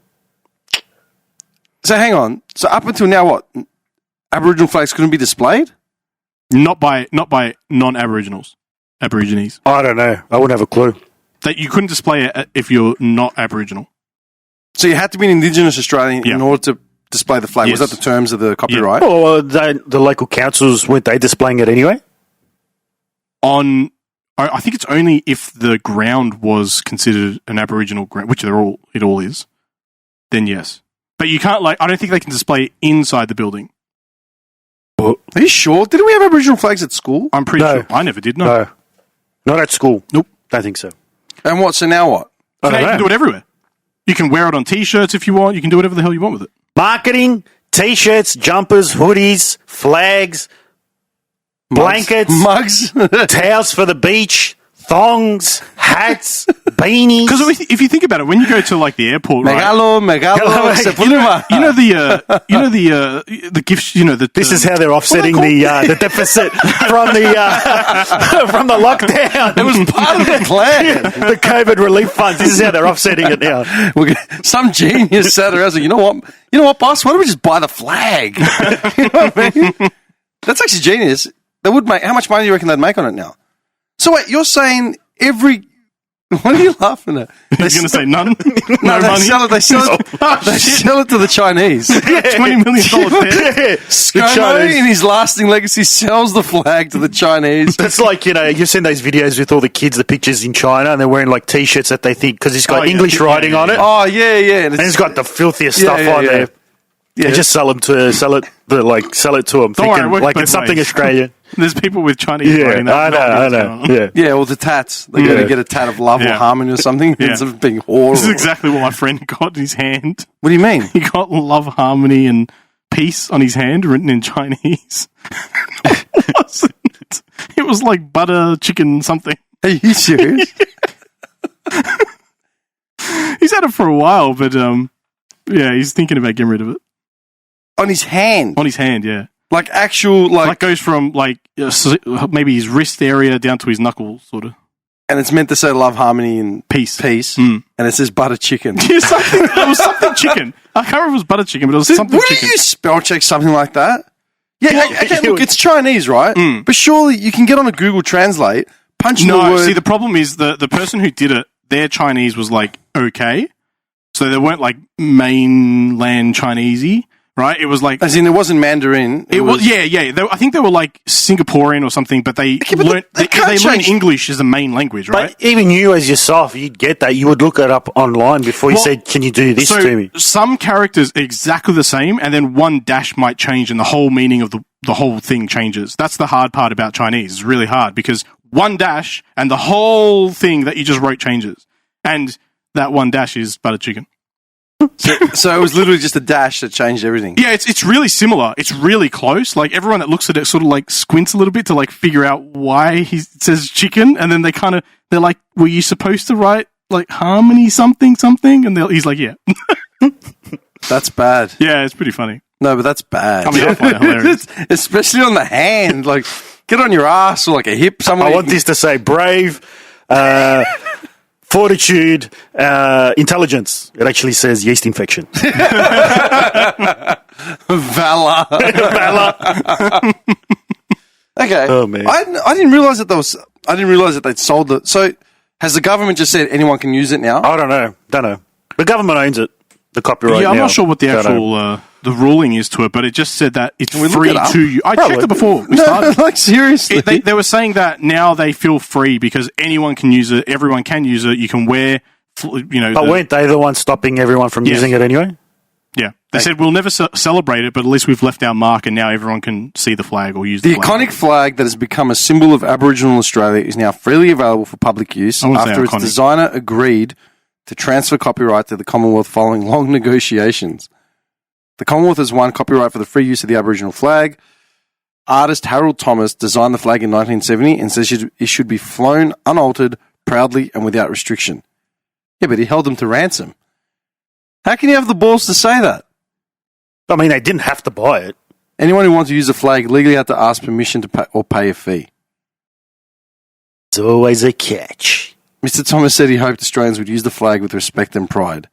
So hang on. So up until now, what? Aboriginal flags couldn't be displayed? Not by non-Aboriginals. Aborigines. I don't know. I wouldn't have a clue. That you couldn't display it if you're not Aboriginal. So you had to be an Indigenous Australian Yeah. in order to display the flag. Yes. Was that the terms of the copyright? Well, the local councils, weren't they displaying it anyway? I think it's only if the ground was considered an Aboriginal ground, which it all is, then yes. But you can't, I don't think they can display it inside the building. Are you sure? Didn't we have Aboriginal flags at school? I'm pretty No. sure. I never did, no. No. Not at school. Nope. Don't think so. And what? So now what? So I now don't you can know. do it everywhere. You can wear it on T-shirts if you want. You can do whatever the hell you want with it. Marketing, T-shirts, jumpers, hoodies, flags, blankets, Mugs? towels for the beach, thongs, hats, beanies. Because if you think about it, when you go to the airport, right? Megalo, se pluma. You know the gifts. This is how they're offsetting the deficit from the from the lockdown. It was part of the plan. The COVID relief funds. This is how they're offsetting it now. Some genius sat around and said, you know what, boss? Why don't we just buy the flag? You know what I mean? That's actually genius. They would make. How much money do you reckon they'd make on it now? So wait, you're saying every? What are you laughing at? You're going to say none? No, they money? sell it. They sell it. They sell it to the Chinese. $20 million debt. ScoMo, in his lasting legacy, sells the flag to the Chinese. It's like, you've seen those videos with all the kids, the pictures in China, and they're wearing T-shirts that they think because it's got English writing on it, Oh yeah, and it's got the filthiest Yeah, stuff yeah, on yeah. there. Yeah. They just sell it to them, Don't thinking worry, it works like both it's something ways. Australian. There's people with Chinese Yeah, writing I that. know. Yeah. Yeah, or the tats. They got to Yeah. get a tat of love or Yeah. harmony or something Yeah. instead of being horrible. This is exactly what my friend got in his hand. What do you mean? He got love, harmony, and peace on his hand, written in Chinese. It wasn't. It was like butter, chicken, something. Are you serious? He's had it for a while, but yeah, he's thinking about getting rid of it. On his hand, On his hand, yeah. like actual, Like goes from maybe his wrist area down to his knuckles, sort of. and it's meant to say love, harmony, and Peace. and it says butter chicken. It was something chicken. I can't remember if it was butter chicken, but it was something Wouldn't chicken. you spell check something like that? Yeah, Well, okay, look, it's Chinese, right? But surely you can get on a Google Translate, punch in the No, word. see, the problem is the person who did it, their Chinese was okay. So they weren't mainland Chinesey, right? It was as in, it wasn't Mandarin. It was yeah. I think they were Singaporean or something, but they but learned they can't learned change- English as a main language, right? But even you as yourself, you'd get that. You would look it up online before you Well, said, can you do this so to me? some characters are exactly the same, and then one dash might change, and the whole meaning of the whole thing changes. That's the hard part about Chinese. It's really hard because one dash and the whole thing that you just wrote changes, and that one dash is butter chicken. So it was literally just a dash that changed everything. Yeah, it's really similar. It's really close. Everyone that looks at it sort of squints a little bit to figure out why he says chicken, and then they're like, "Were you supposed to write harmony something?" And he's like, "Yeah." That's bad. Yeah, it's pretty funny. No, but that's bad. I mean, I find it hilarious. Especially on the hand. Get on your ass or a hip somewhere. I want this to say brave, fortitude, intelligence. It actually says yeast infection. Valor. Okay. Oh, man. I didn't realize that I didn't realize that they'd sold it. So has the government just said anyone can use it now? I don't know. The government owns it. The copyright. Yeah, I'm now. not sure what the Don't know. actual the ruling is to it, but it just said that it's we look free it up? to you. I checked it before we No, started. like seriously. They were saying that now they feel free because anyone can use it, everyone can use it. You can wear, But weren't they the ones stopping everyone from Yes. using it anyway? Yeah, they said we'll never celebrate it, but at least we've left our mark, and now everyone can see the flag or use the The flag. iconic flag that has become a symbol of Aboriginal Australia is now freely available for public use I wouldn't say after its iconic. designer agreed to transfer copyright to the Commonwealth following long negotiations. The Commonwealth has won copyright for the free use of the Aboriginal flag. Artist Harold Thomas designed the flag in 1970 and says it should be flown unaltered, proudly, and without restriction. Yeah, but he held them to ransom. How can you have the balls to say that? I mean, they didn't have to buy it. Anyone who wants to use the flag legally had to ask permission to pay, or pay a fee. There's always a catch. Mr. Thomas said he hoped Australians would use the flag with respect and pride.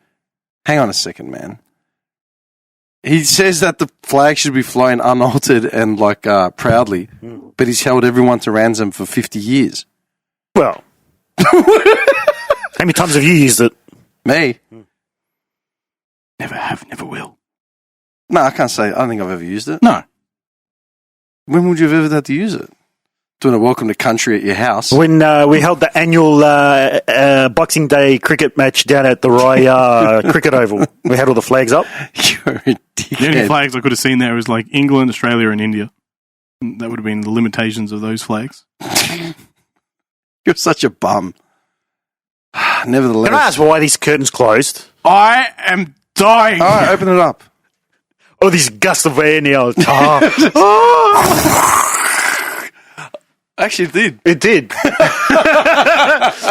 Hang on a second, man. He says that the flag should be flown unaltered and proudly, but he's held everyone to ransom for 50 years. Well, how many times have you used it? Me? Never have, never will. No, I can't say. I don't think I've ever used it. No. When would you have ever had to use it? Doing a welcome to country at your house. When we held the annual Boxing Day cricket match down at the Rye Cricket Oval, we had all the flags up. You're a The only dickhead. flags I could have seen there was like England, Australia, and India. And that would have been the limitations of those flags. You're such a bum. Nevertheless. Can I ask why these curtains closed? I am dying. All right, open it up. Oh, these gusts of air now. Actually, it did. It did.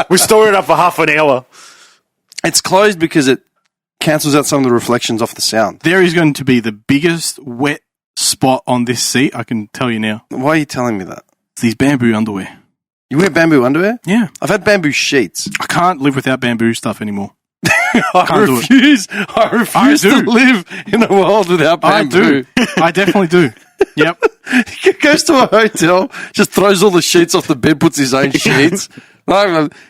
We stored it up for half an hour. It's closed because it cancels out some of the reflections off the sound. There is going to be the biggest wet spot on this seat, I can tell you now. Why are you telling me that? It's these bamboo underwear. You wear bamboo underwear? Yeah. I've had bamboo sheets. I can't live without bamboo stuff anniore. I Can't do it. refuse. I refuse I to do. live in a world without bamboo. I do. I definitely do. Yep. He goes to a hotel, just throws all the sheets off the bed, puts his own sheets.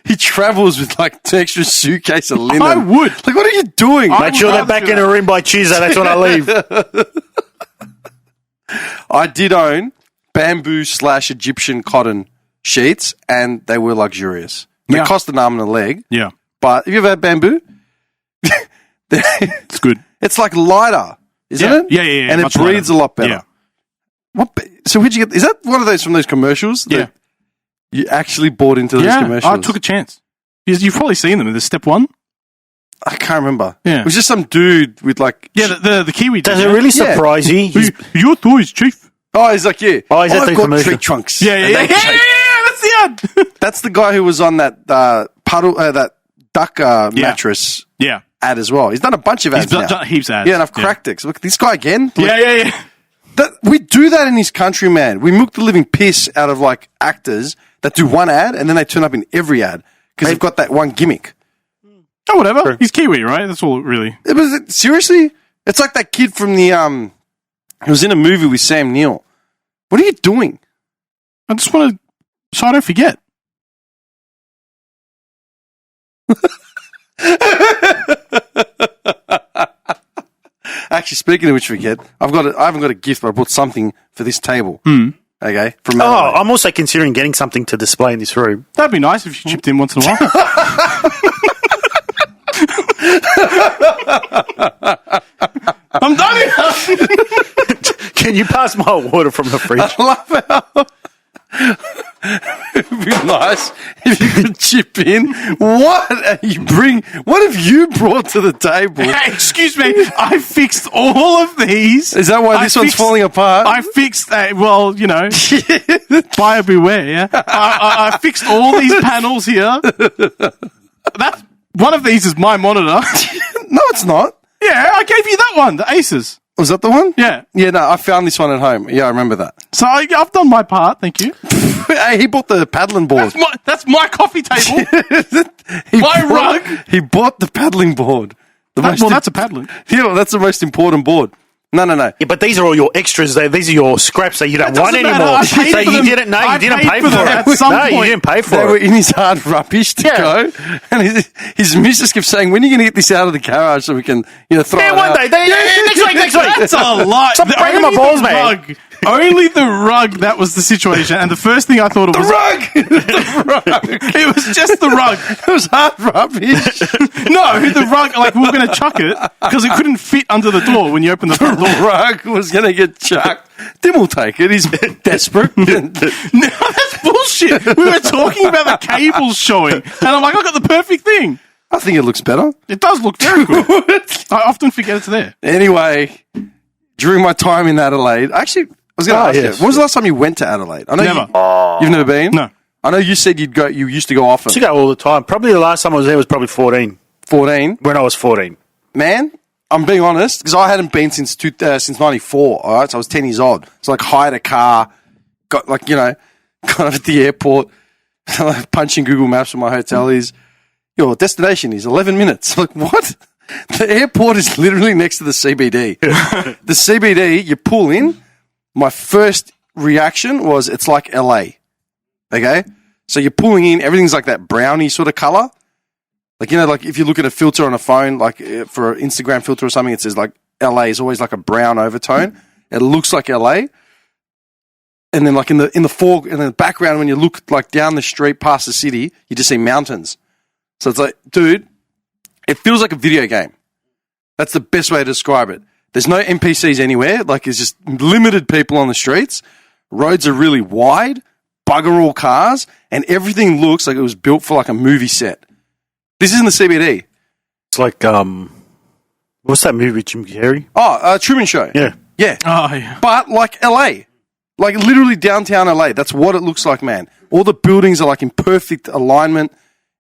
He travels with like an extra suitcase of linen. I would. Like, what are you doing? Make sure they're back in a room by Tuesday. That's when I leave. I did own bamboo/Egyptian cotton sheets, and they were luxurious. They Yeah. cost an arm and a leg. Yeah. But have you ever had bamboo? It's good. It's like lighter, isn't Yeah. it? Yeah. And it Much breathes lighter. a lot better. Yeah. So where'd you get? Is that one of those from those commercials? that Yeah. You actually bought into those Yeah. commercials? I took a chance. You've probably seen them. There's step one. I can't remember. Yeah. It was just some dude with like. Yeah, the Kiwi. Does did, it really Yeah. surprise you? He's- Your toys, chief. Oh, he's like, yeah. Oh, is that I've the got commercial? tree trunks. Yeah. And they shake. That's the ad. That's the guy who was on that that duck mattress Yeah. ad as well. He's done a bunch of ads He's now. done heaps of ads. Yeah, and I've cracked it. So look, this guy again. Like, Yeah. we do that in this country, man. We milk the living piss out of like actors that do one ad and then they turn up in every ad because they've got that one gimmick. Oh, whatever. He's Kiwi, right? That's all really. It was seriously. It's like that kid from the He was in a movie with Sam Neill. What are you doing? I just want to, so I don't forget. Actually, speaking of which, forget. I haven't got a gift, but I bought something for this table. Okay, from Oh, Adelaide. I'm also considering geting something to display in this room. That'd be nice if you chipped in once in a while. I'm done here. Can you pass my water from the fridge? I love how it'd be nice if you could chip in. What have you brought to the table? Hey, excuse me. I fixed all of these. Is that why this one's falling apart? I fixed, well, buyer beware, yeah? I fixed all these panels here. That's one of these is my monitor. No, it's not. Yeah, I gave you that one, the Aces. Was that the one? Yeah. Yeah, no, I found this one at home. Yeah, I remember that. So I've done my part, thank you. Hey, he bought the paddling board. That's my coffee table. Rug. He bought the paddling board. Well, that's a paddling. Yeah, well, that's the most important board. No. Yeah, but these are all your extras. These are your scraps that you don't want doesn't matter. anymore. I paid So for you them. didn't. No, I you didn't paid pay for for them it. at some No, you point. didn't pay for They were it. in his hard rubbish to go, and his missus kept saying, "When are you going to get this out of the garage so we can, throw Yeah, it one out?" day. Next week. That's a lie. Stop breaking my balls, man. Rug. Only the rug, that was the situation. And the first thing I thought of was... Rug. It was just the rug. It was hard rubbish. No, the rug, like, we were going to chuck it because it couldn't fit under the door when you open the front door. The rug was going to get chucked. Tim will take it. He's desperate. No, that's bullshit. We were talking about the cables showing. And I'm like, I got the perfect thing. I think it looks better. It does look very good. I often forget it's there. Anyway, during my time in Adelaide, actually, I was going to ask yes. you, when was the last time you went to Adelaide? I know Never. You've never been? No. I know you said you used to go often. To go all the time. Probably the last time I was there was probably 14. 14. When I was 14. Man, I'm being honest, because I hadn't been since 94, all right? So I was 10 years old. So, hired a car, got up at the airport, punching Google Maps where my hotel is. Your destination is 11 minutes. Like, what? The airport is literally next to the CBD. The CBD, you pull in, my first reaction was it's like LA. Okay? So you're pulling in, everything's like that brownie sort of color. Like, if you look at a filter on a phone, like for an Instagram filter or something, it says like LA is always like a brown overtone. It looks like LA. And then like in the background, when you look like down the street past the city, you just see mountains. So it's like, dude, it feels like a video game. That's the best way to describe it. There's no NPCs anywhere. Like, it's just limited people on the streets. Roads are really wide, bugger all cars, and everything looks like it was built for like a movie set. This is in the CBD. It's like, what's that movie with Jim Carrey? Oh, Truman Show. Yeah. Yeah. Oh, yeah. But like LA. Like literally downtown LA. That's what it looks like, man. All the buildings are like in perfect alignment.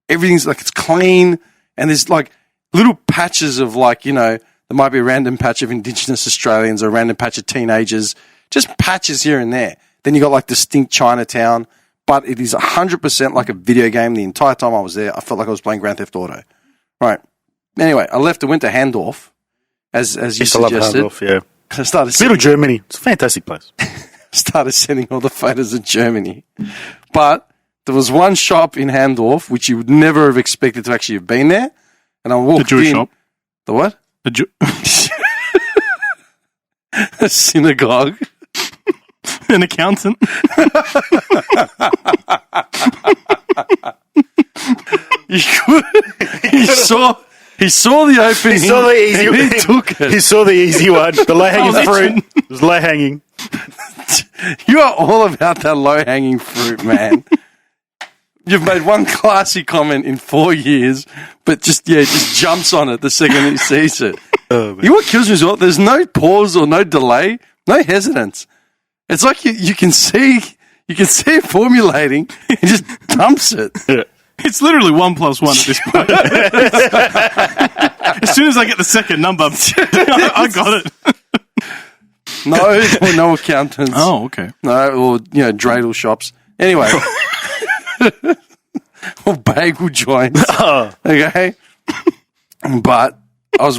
Everything's like, it's clean. And there's like little patches of like, there might be a random patch of Indigenous Australians or a random patch of teenagers. Just patches here and there. Then you got like distinct Chinatown. But it is 100% like a video game. The entire time I was there, I felt like I was playing Grand Theft Auto. Right. Anyway, I left and went to Handorf, as you suggested. I love Handorf, yeah. I started Little Germany. It's a fantastic place. started sending all the photos of Germany. But there was one shop in Handorf which you would never have expected to actually have been there. And I walked in. The Jewish shop. The what? A synagogue. An accountant. He saw the opening. He saw the easy one. He took it. He saw the easy one. The low-hanging fruit. It was low-hanging. You are all about that low-hanging fruit, man. You've made one classy comment in 4 years, but just jumps on it the second he sees it. You know what kills me as well? There's no pause or no delay, no hesitance. It's like you can see it formulating and just dumps it. Yeah. It's literally 1 + 1 at this point. As soon as I get the second number, I got it. No accountants. Oh, okay. No, or dreidel shops. Anyway, or bagel joints. Okay, but I was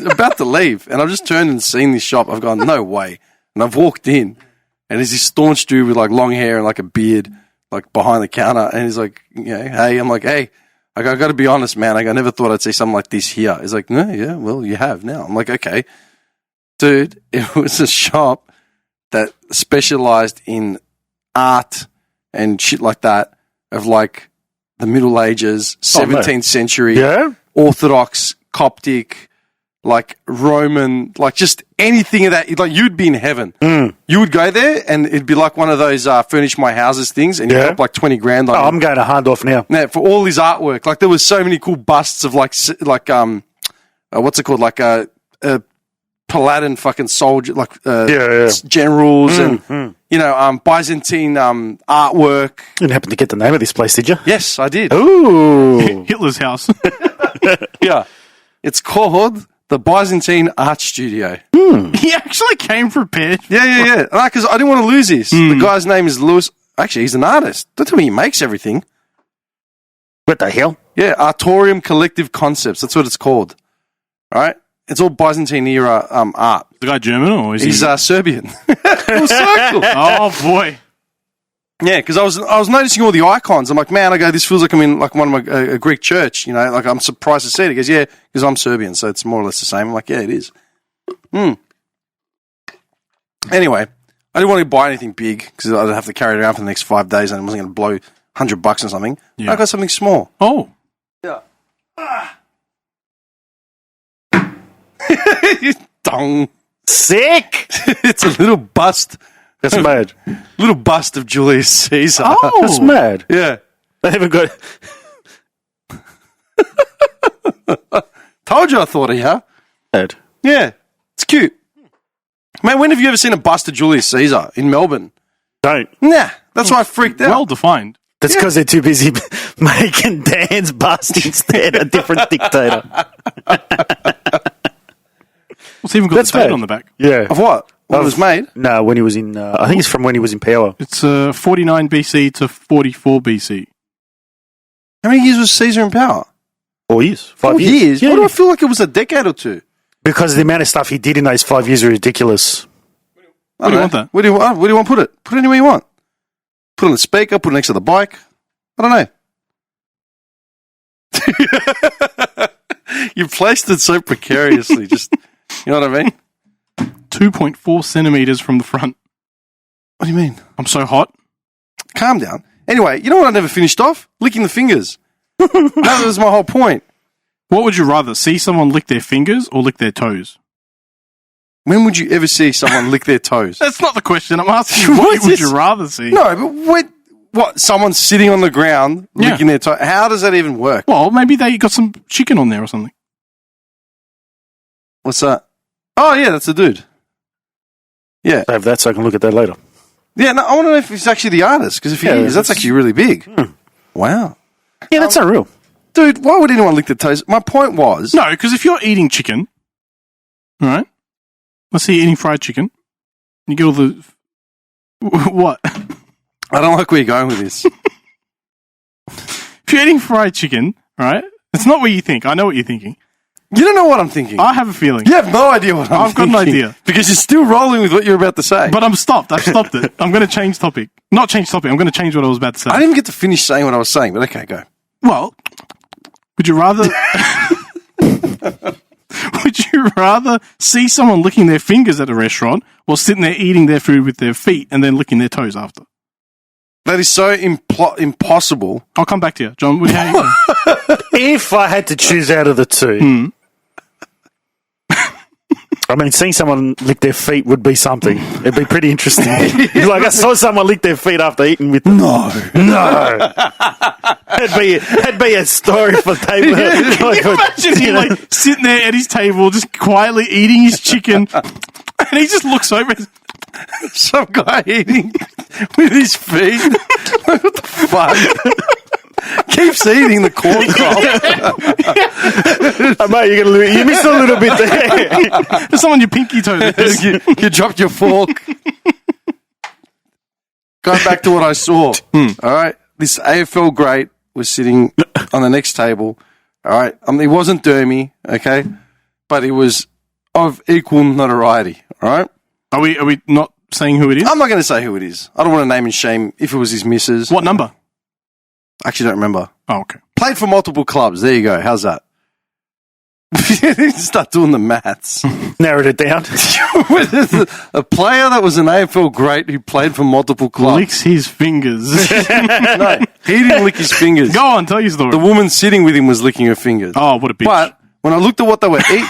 about to leave, and I've just turned and seen this shop. I've gone, no way, and I've walked in, and there's this staunch dude with like long hair and like a beard, like behind the counter, and he's like, hey, I'm like, hey, I got to be honest, man, I never thought I'd see something like this here. He's like, no, yeah, well, you have now. I'm like, okay. Dude, it was a shop that specialized in art and shit like that of like the Middle Ages, 17th century, Orthodox, Coptic, like Roman, like just anything of that. Like you'd be in heaven. You would go there and it'd be like one of those furnish my houses things, and you'd drop like 20 grand on it. I'm going to Handorf now. Yeah, for all his artwork. Like there was so many cool busts of like what's it called? Like Paladin fucking soldier, like generals and Byzantine artwork. You didn't happen to get the name of this place, did you? Yes, I did. Ooh. Hitler's house. Yeah. It's called the Byzantine Art Studio. He actually came prepared. Yeah. Because I didn't want to lose this. The guy's name is Lewis. Actually, he's an artist. Don't tell me he makes everything. What the hell? Yeah, Artorium Collective Concepts. That's what it's called. All right? It's all Byzantine era art. The guy German or is He's he? Serbian. Full circle. Oh boy. Yeah, because I was noticing all the icons. I'm like, man, this feels like I'm in like one of my a Greek church. You know, like I'm surprised to see it. He goes, yeah, because I'm Serbian, so it's more or less the same. I'm like, yeah, it is. Anyway, I didn't want to buy anything big because I'd have to carry it around for the next 5 days, and I wasn't going to blow $100 or something. Yeah. I got something small. Oh. Yeah. Dong. Sick. It's a little bust. That's mad. Little bust of Julius Caesar. Oh. That's mad. Yeah. They haven't got. Told you I thought of you. Mad. Yeah. It's cute. Man, when have you ever seen a bust of Julius Caesar in Melbourne? Don't. Nah. That's why I freaked out. Well defined. That's because they're too busy making Dan's bust instead, a different dictator. It's even got That's the date bad. on the back. Yeah. Of what? When it was made? No, when he was in. I think it's from when he was in power. It's 49 BC to 44 BC. How many years was Caesar in power? 4 years. 5 4 years? Yeah, Why do I feel like it was a decade or two? because the amount of stuff he did in those 5 years are ridiculous. I don't do you know. want that? Where do you want to put it? Put it anywhere you want. Put it on the speaker, put it next to the bike. I don't know. You placed it so precariously. Just, you know what I mean? 2.4 centimeters from the front. What do you mean? I'm so hot. Calm down. Anyway, you know what I never finished off? Licking the fingers. That was my whole point. What would you rather, see someone lick their fingers or lick their toes? When would you ever see someone lick their toes? That's not the question. I'm asking you, What what is would this? you rather see? No, but what? Someone sitting on the ground Yeah. licking their toe? How does that even work? Well, maybe they got some chicken on there or something. What's that? Oh, yeah, that's a dude. Yeah. Save that so I can look at that later. Yeah, no, I want to know if he's actually the artist, because if he is, that's actually really big. Wow. Yeah, that's not real. Dude, why would anyone lick their toes? My point was... No, because if you're eating chicken, all right? Let's say you're eating fried chicken. You get all the... What? I don't like where you're going with this. If you're eating fried chicken, all right? It's not what you think. I know what you're thinking. You don't know what I'm thinking. I have a feeling. You have no idea what I've got an idea. Because you're still rolling with what you're about to say. But I'm stopped. I've stopped it. I'm going to change topic. Not change topic. I'm going to change what I was about to say. I didn't even get to finish saying what I was saying, but okay, go. Well, would you rather... Would you rather see someone licking their fingers at a restaurant or sitting there eating their food with their feet and then licking their toes after? That is so impossible. I'll come back to you. John, how you going? If I had to choose out of the two, I mean, seeing someone lick their feet would be something. It'd be pretty interesting. Like, I saw someone lick their feet after eating with them. No. That'd be a story for table. Can you imagine him like sitting there at his table, just quietly eating his chicken, and he just looks over. Some guy eating with his feet. Like, what the fuck? Keeps eating the corn cob. Mate, you missed a little bit there. There's someone your pinky toe. you dropped your fork. Going back to what I saw. All right. This AFL great was sitting on the next table. All right. He wasn't Dermy, okay? But he was of equal notoriety. All right. Are we not saying who it is? I'm not going to say who it is. I don't want to name and shame if it was his missus. What number? I actually don't remember. Oh, okay. Played for multiple clubs. There you go. How's that? Start doing the maths. Narrowed it down. A player that was an AFL great who played for multiple clubs. Licks his fingers. No, he didn't lick his fingers. Go on, tell your story. The woman sitting with him was licking her fingers. Oh, what a bitch. But when I looked at what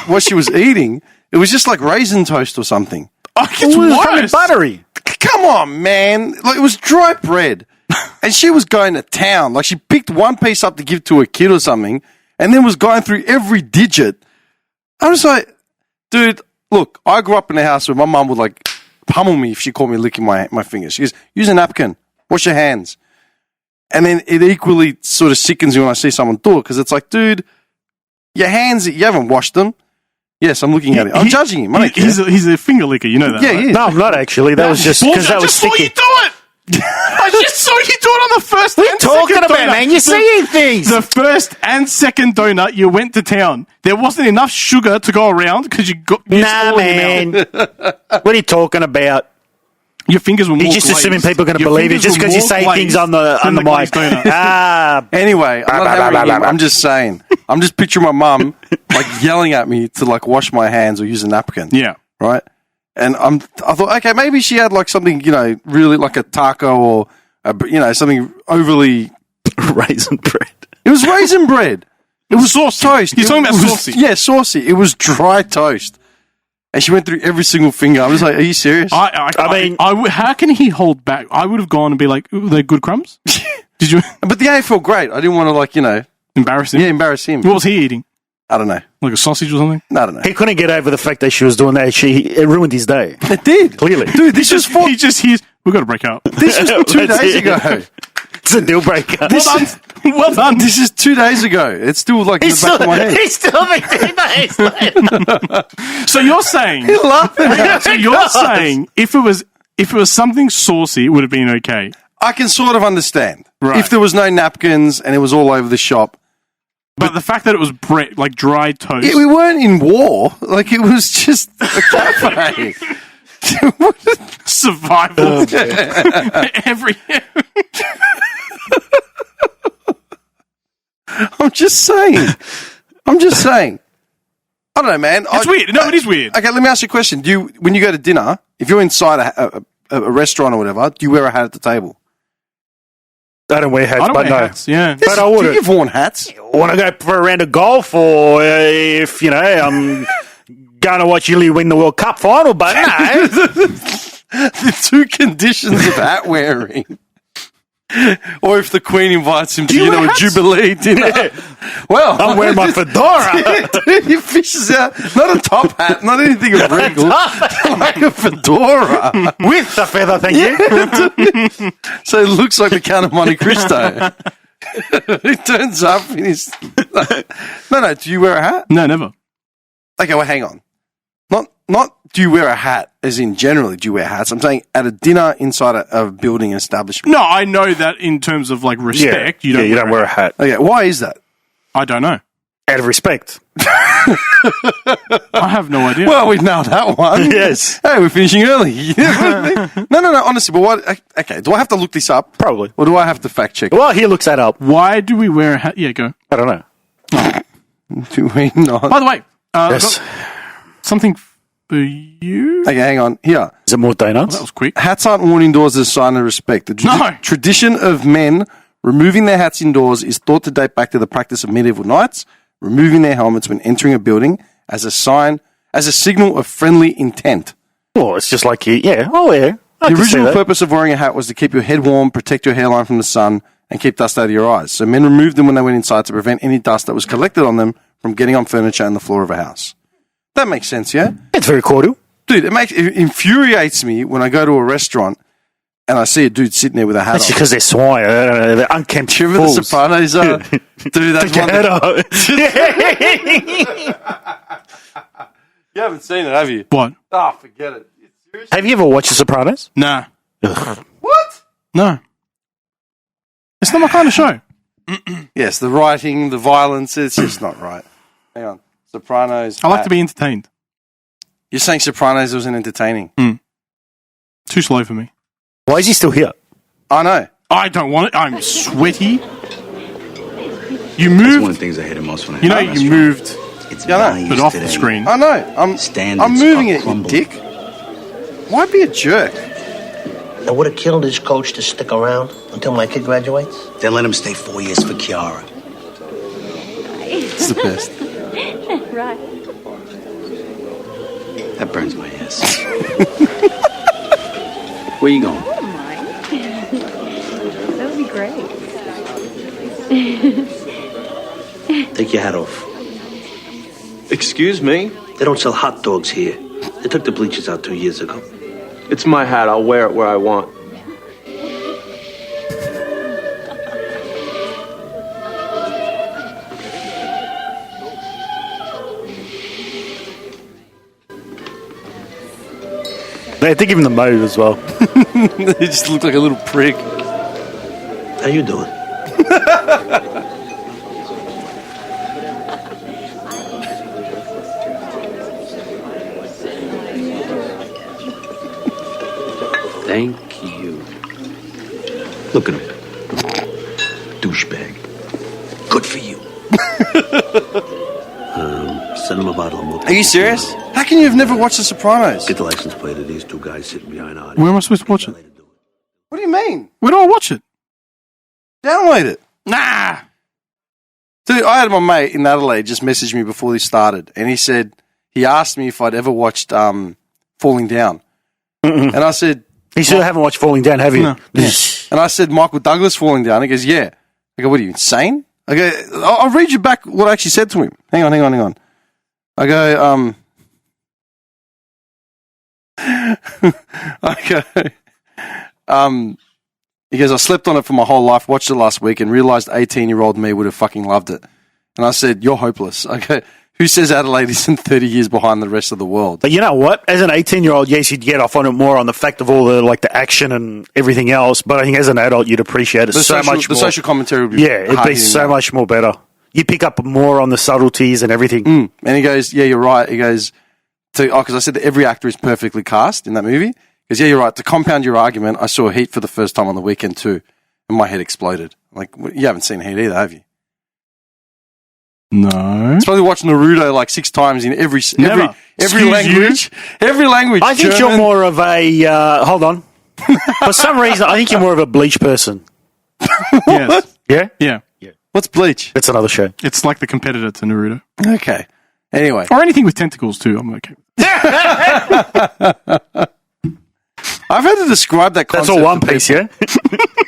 what she was eating, it was just like raisin toast or something. Oh, it's Probably worse. buttery. Come on, man. Like, it was dry bread. And she was going to town. Like, she picked one piece up to give to a kid or something and then was going through every digit. I was like, dude, look, I grew up in a house where my mum would, like, pummel me if she caught me licking my fingers. She goes, use a napkin. Wash your hands. And then it equally sort of sickens me when I see someone do it because it's like, dude, your hands, you haven't washed them. Yes, I'm looking at it. I'm judging him. I don't care. He's a finger licker, you know that. Yeah, right? he is. No, I'm not actually. That was just because that was just saw sticky. you do it. I just saw you do it on the first What are you and talking second about, donut. man? You're seeing things. The first and second donut, you went to town. There wasn't enough sugar to go around because you got used Nah, all in your mouth. man. What are you talking about? Your fingers were more You're just glazed. assuming people are going to Your believe it fingers just were because you more say glazed things on the than mic. glazed donut. Ah, Anyway, I'm not hammering him. I'm just saying. I'm just picturing my mum like yelling at me to like wash my hands or use a napkin. Yeah. Right. And I thought, okay, maybe she had like something, really like a taco or something overly raisin bread. It was raisin bread. It was saucy. toast. You're talking about It was- saucy. Yeah, saucy. It was dry toast. And she went through every single finger. I was like, are you serious? How can he hold back? I would have gone and be like, "Ooh, they're good crumbs." Did you But the A felt great. I didn't want to embarrass him? Yeah, embarrass him. What was he eating? I don't know. Like a sausage or something? I don't know. He couldn't get over the fact that she was doing that. It ruined his day. It did. Clearly. Dude, this was He just hears, we've got to break up. This was 2 That's days it. ago. It's a deal breaker. Well done. Well done. This is 2 days ago. It's still like in the back of my head. He's still thinking that. So you're saying, You're laughing at so you're saying if it was something saucy, it would have been okay. I can sort of understand. Right. If there was no napkins and it was all over the shop. But the fact that it was bread, like dry toast. We weren't in war. Like, it was just a cafe. Survival. Every. I'm just saying. I don't know, man. It's weird. No, it is weird. Okay, let me ask you a question. When you go to dinner, if you're inside a restaurant or whatever, do you wear a hat at the table? I don't wear hats, I don't but wear no. hats, yeah. But I would. You've worn hats. Want to go for a round of golf, or if I'm going to watch Italy win the World Cup final, but no. The two conditions of hat wearing. Or if the Queen invites him to, a Jubilee dinner. Well, I'm wearing my fedora. Dude, he fishes out, not a top hat, not anything of regal, like a fedora. With the feather, thank you. So it looks like the Count of Monte Cristo. He turns up in his... No, do you wear a hat? No, never. Okay, well, hang on. Not do you wear a hat, as in generally do you wear hats? I'm saying at a dinner inside a building establishment. No, I know that in terms of like respect, you don't wear a hat. Okay, why is that? I don't know. Out of respect. I have no idea. Well, we've nailed that one. Yes. Hey, we're finishing early. No, honestly, but what? Okay, do I have to look this up? Probably. Or do I have to fact check? Well, he looks that up. Why do we wear a hat? Yeah, go. I don't know. Do we not? By the way, Yes. got something for you. Okay, hang on. Here. Is it more donuts? That was quick. Hats aren't worn indoors as a sign of respect. The No. tradition of men removing their hats indoors is thought to date back to the practice of medieval knights, removing their helmets when entering a building as a signal of friendly intent. Well, it's just like I can The see original that. purpose of wearing a hat was to keep your head warm, protect your hairline from the sun, and keep dust out of your eyes. So men removed them when they went inside to prevent any dust that was collected on them from getting on furniture and the floor of a house. That makes sense, yeah? It's very cordial. Dude, it infuriates me when I go to a restaurant and I see a dude sitting there with a hat That's on. because they're swine. They're unkempt Do you remember fools. the Sopranos? Dude, that's one that... You haven't seen it, have you? What? Oh, forget it. Have you ever watched The Sopranos? Nah. What? No. It's not my kind of show. Yes, the writing, the violence, it's just not right. Hang on. Sopranos. I like to be entertained. You're saying Sopranos wasn't entertaining? Too slow for me. Why is he still here? I know. I don't want it. I'm sweaty. You That's one of moved. the things I hated most when I You know, had a you restaurant. moved It's Yeah, I know. values it off the today. screen. I know. I'm Standards moving are it, you crumbling. dick. Why be a jerk? I would have killed his coach to stick around until my kid graduates. Then let him stay 4 years for Kiara. It's the best. Right. That burns my ass. Where you going? Don't mind. That would be great. Take your hat off. Excuse me? They don't sell hot dogs here. They took the bleachers out 2 years ago. It's my hat. I'll wear it where I want. They had to give him the mode as well. He just looked like a little prick. How you doing? Thank you. Look at him. Douchebag. Good for you. Send him a bottle of milk. Are you serious? How can you have never watched The Sopranos? Get the license plate of these two guys sitting behind Artie. Where am I supposed to watch it? What do you mean? Where do I watch it? Download it. Nah. Dude, I had my mate in Adelaide just message me before this started, and he asked me if I'd ever watched Falling Down. And I said... You still haven't watched Falling Down, have you? No. Yeah. And I said, Michael Douglas Falling Down. He goes, yeah. I go, what are you, insane? I go, I'll read you back what I actually said to him. Hang on. I go, he goes, I slept on it for my whole life, watched it last week, and realised 18-year-old me would have fucking loved it. And I said, you're hopeless. I go, who says Adelaide isn't 30 years behind the rest of the world? But you know what? As an 18-year-old, yes, you'd get off on it more on the fact of all the action and everything else. But I think as an adult, you'd appreciate it so much more. The social commentary would be it'd be so much more better. You pick up more on the subtleties and everything. And he goes, yeah, you're right. He goes, because I said that every actor is perfectly cast in that movie. He goes, yeah, you're right. To compound your argument, I saw Heat for the first time on the weekend too, and my head exploded. Like, you haven't seen Heat either, have you? No. It's probably watched Naruto like 6 times in every language. Every language. I think you're more of a... hold on. For some reason, I think you're more of a Bleach person. Yes. Yeah? Yeah. What's Bleach? It's another show. It's like the competitor to Naruto. Okay. Anyway. Or anything with tentacles too. I'm okay. I've had to describe that concept. That's all One Piece, yeah?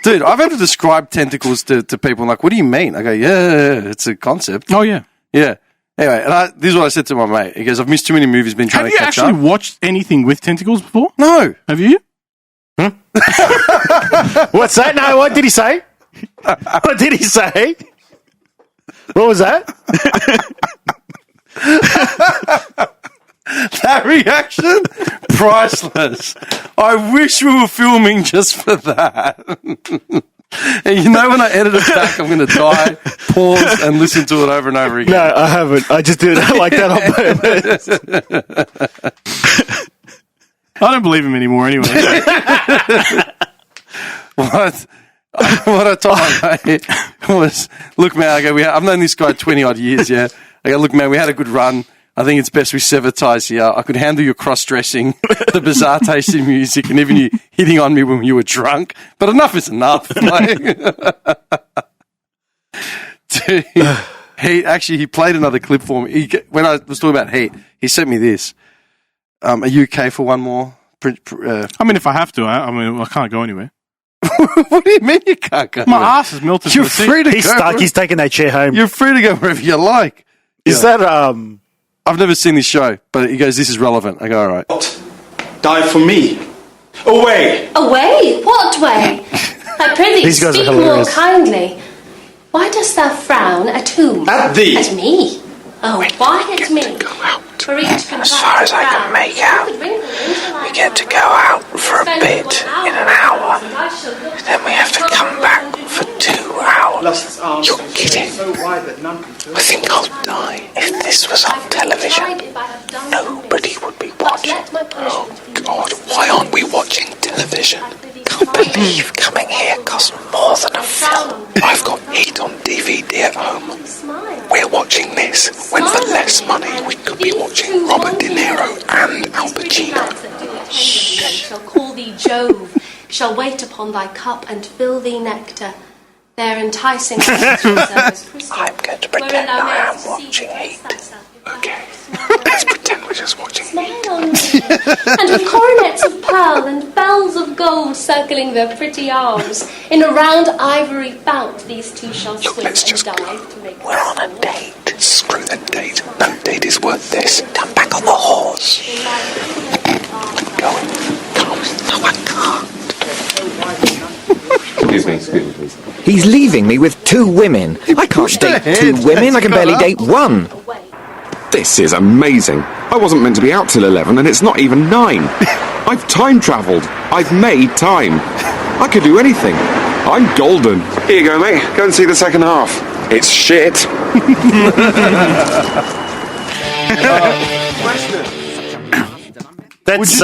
Dude, I've had to describe tentacles to people. I'm like, what do you mean? I go, yeah, it's a concept. Oh, yeah. Yeah. Anyway, and this is what I said to my mate. He goes, I've missed too many movies, been trying to catch up. Have you actually watched anything with tentacles before? No. Have you? What's that? No, what did he say? What did he say? What was that? That reaction? Priceless. I wish we were filming just for that. And you know when I edit it back, I'm going to die, pause, and listen to it over and over again. No, I haven't. I just did it like that on purpose. I don't believe him anymore anyway. What I told my mate was, look, man, I go, I've known this guy 20-odd years, yeah. I go, look, man, we had a good run. I think it's best we sever ties here. I could handle your cross-dressing, the bizarre taste in music, and even you hitting on me when you were drunk. But enough is enough. Like, dude, he played another clip for me. When I was talking about Heat, he sent me this. Are you okay for one more? I mean, if I have to, I can't go anywhere. What do you mean you can't go? My ass is melted. You're free to go. He's stuck. He's taking that chair home. You're free to go wherever you like. Is that I've never seen this show, but he goes, this is relevant. I go, all right. Die for me. Away! Away? What way? I prithee, These guys are speak more hilarious. kindly. Why dost thou frown at whom? At thee. At me? Oh, why at me? For each As far as I can make out, we get to go out for a bit in an hour. Then we have to come back for 2 hours. You're kidding. I think I'll die. If this was on television, nobody would be watching. Oh, God, why aren't we watching television? Can't believe coming here costs more than a film. I've got Heat on DVD at home. We're watching this when for less money we could be watching Robert De Niro and Al Pacino. Shh. Shall call thee Jove, shall wait upon thy cup and fill thee nectar. Their enticing I'm going to pretend I am watching Heat. Okay, let's pretend we're just watching Heat. on me, and with coronets of pearl and bells of gold circling their pretty arms, in a round ivory bout these two shall swim and dive to make. We're on a date. Screw the date. No date is worth this. Come back on the horse. Go. Come. No, I can't. Excuse me, please. He's leaving me with 2 women. I can't date 2 women. I can barely date 1. This is amazing. I wasn't meant to be out till 11 and it's not even 9. I've time travelled. I've made time. I could do anything. I'm golden. Here you go, mate. Go and see the second half. It's shit. That's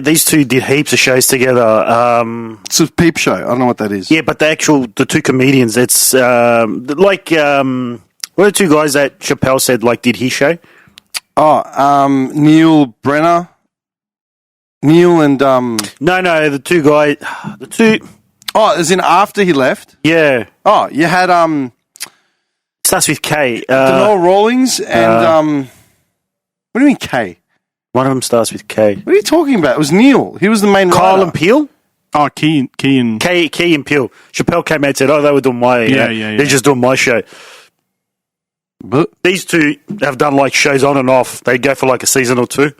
these two did heaps of shows together. It's a peep show. I don't know what that is. Yeah, but the two comedians, it's what are the two guys that Chappelle said did his show? Oh, Neil Brenner. Neil and No, the two guys, Oh, as in after he left. Yeah. Oh, you had starts with K. Noel Rawlings and what do you mean K? One of them starts with K. What are you talking about? It was Neil. He was the main Kyle writer. and Peele? Oh, Key and Peele. Chappelle came out and said, they were doing my... They're just doing my show. But these two have done shows on and off. They go for a season or two.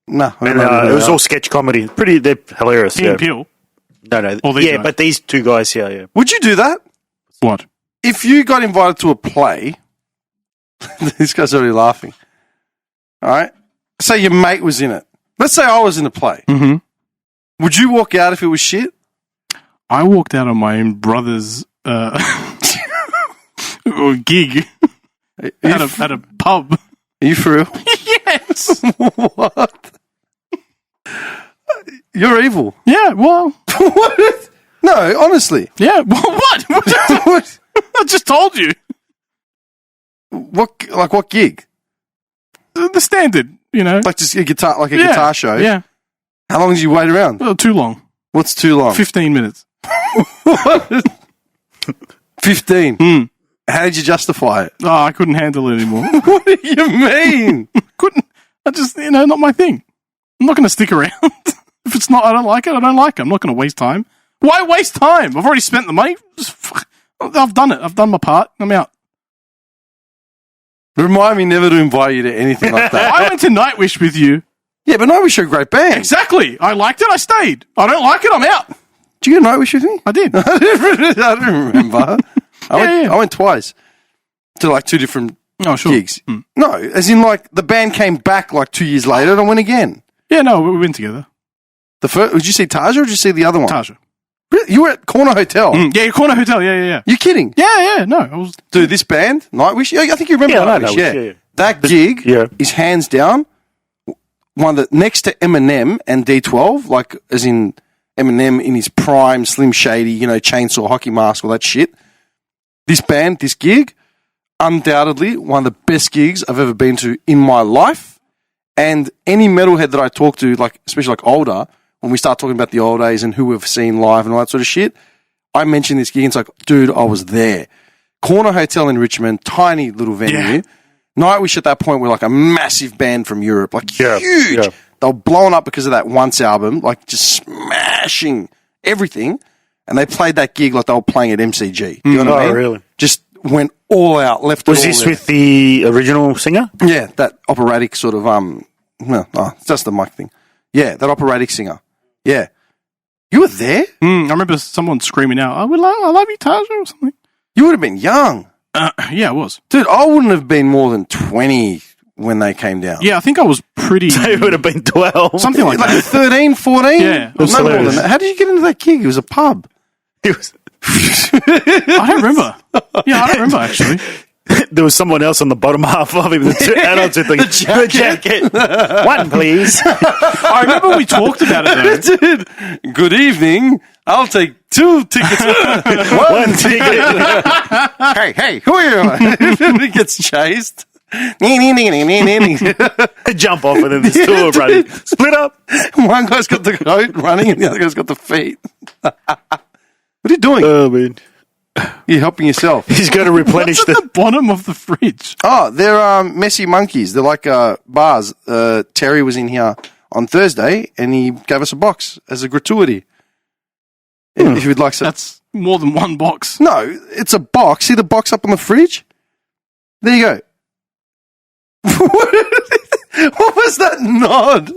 No. And it was all sketch comedy. They're hilarious. Key and Peele? No. All these guys. But these two guys, yeah. Would you do that? What? If you got invited to a play... This guy's already laughing. All right? Say your mate was in it. Let's say I was in a play. Mm-hmm. Would you walk out if it was shit? I walked out on my own brother's gig at a pub. Are you for real? Yes. What? You're evil. Yeah, well. What? No, honestly. Yeah, well, what? What? I just told you. What gig? The standard, just a guitar, guitar show. Yeah. How long did you wait around? Well, too long. What's too long? 15 minutes. 15. How did you justify it? Oh, I couldn't handle it anymore. What do you mean? Couldn't. I just, not my thing. I'm not going to stick around. If it's not, I don't like it. I don't like it. I'm not going to waste time. Why waste time? I've already spent the money. I've done it. I've done my part. I'm out. Remind me never to invite you to anything like that. I went to Nightwish with you. Yeah, but Nightwish are a great band. Exactly. I liked it. I stayed. I don't like it. I'm out. Did you go to Nightwish with me? I did. I don't remember. I went twice to two different gigs. No, as in the band came back 2 years later and I went again. Yeah, no, we went together. The first, did you see Taja or did you see the other one? Taja. Really? You were at Corner Hotel? Yeah, Corner Hotel. Yeah. You kidding? Yeah. No, I was. Dude, this band, Nightwish. I think you remember Nightwish. Yeah. That gig is hands down one that next to Eminem and D12, as in Eminem in his prime, Slim Shady, chainsaw, hockey mask, all that shit. This band, this gig, undoubtedly one of the best gigs I've ever been to in my life. And any metalhead that I talk to, especially older, when we start talking about the old days and who we've seen live and all that sort of shit, I mention this gig and it's dude, I was there. Corner Hotel in Richmond, tiny little venue. Yeah. Nightwish at that point were a massive band from Europe, huge. Yeah. They were blowing up because of that Once album, just smashing everything. And they played that gig like they were playing at MCG. You know what I mean? Really? Just went all out, left Was it all this there. with the original singer? Yeah, that operatic sort of, it's just the mic thing. Yeah, that operatic singer. Yeah. You were there? I remember someone screaming out, I love you, Taja, or something. You would have been young. Yeah, I was. Dude, I wouldn't have been more than 20 when they came down. Yeah, I think I was pretty... They would have been 12. Something like that. 13, 14? Yeah. No more than that. How did you get into that gig? It was a pub. It was... I don't remember. Yeah, I don't remember, actually. There was someone else on the bottom half of him, the two adults with the jacket. One, please. I remember we talked about it, though. Dude, good evening. I'll take 2 tickets. One ticket. Hey, who are you? He gets chased. Jump off and then there's two of them running. Split up. One guy's got the coat running and the other guy's got the feet. What are you doing? Oh, man. You're helping yourself. He's got to replenish What's at the bottom of the fridge? Oh, they're messy monkeys. They're like bars. Terry was in here on Thursday and he gave us a box as a gratuity. If you'd like some. That's more than one box. No, it's a box. See the box up on the fridge? There you go. What was that nod?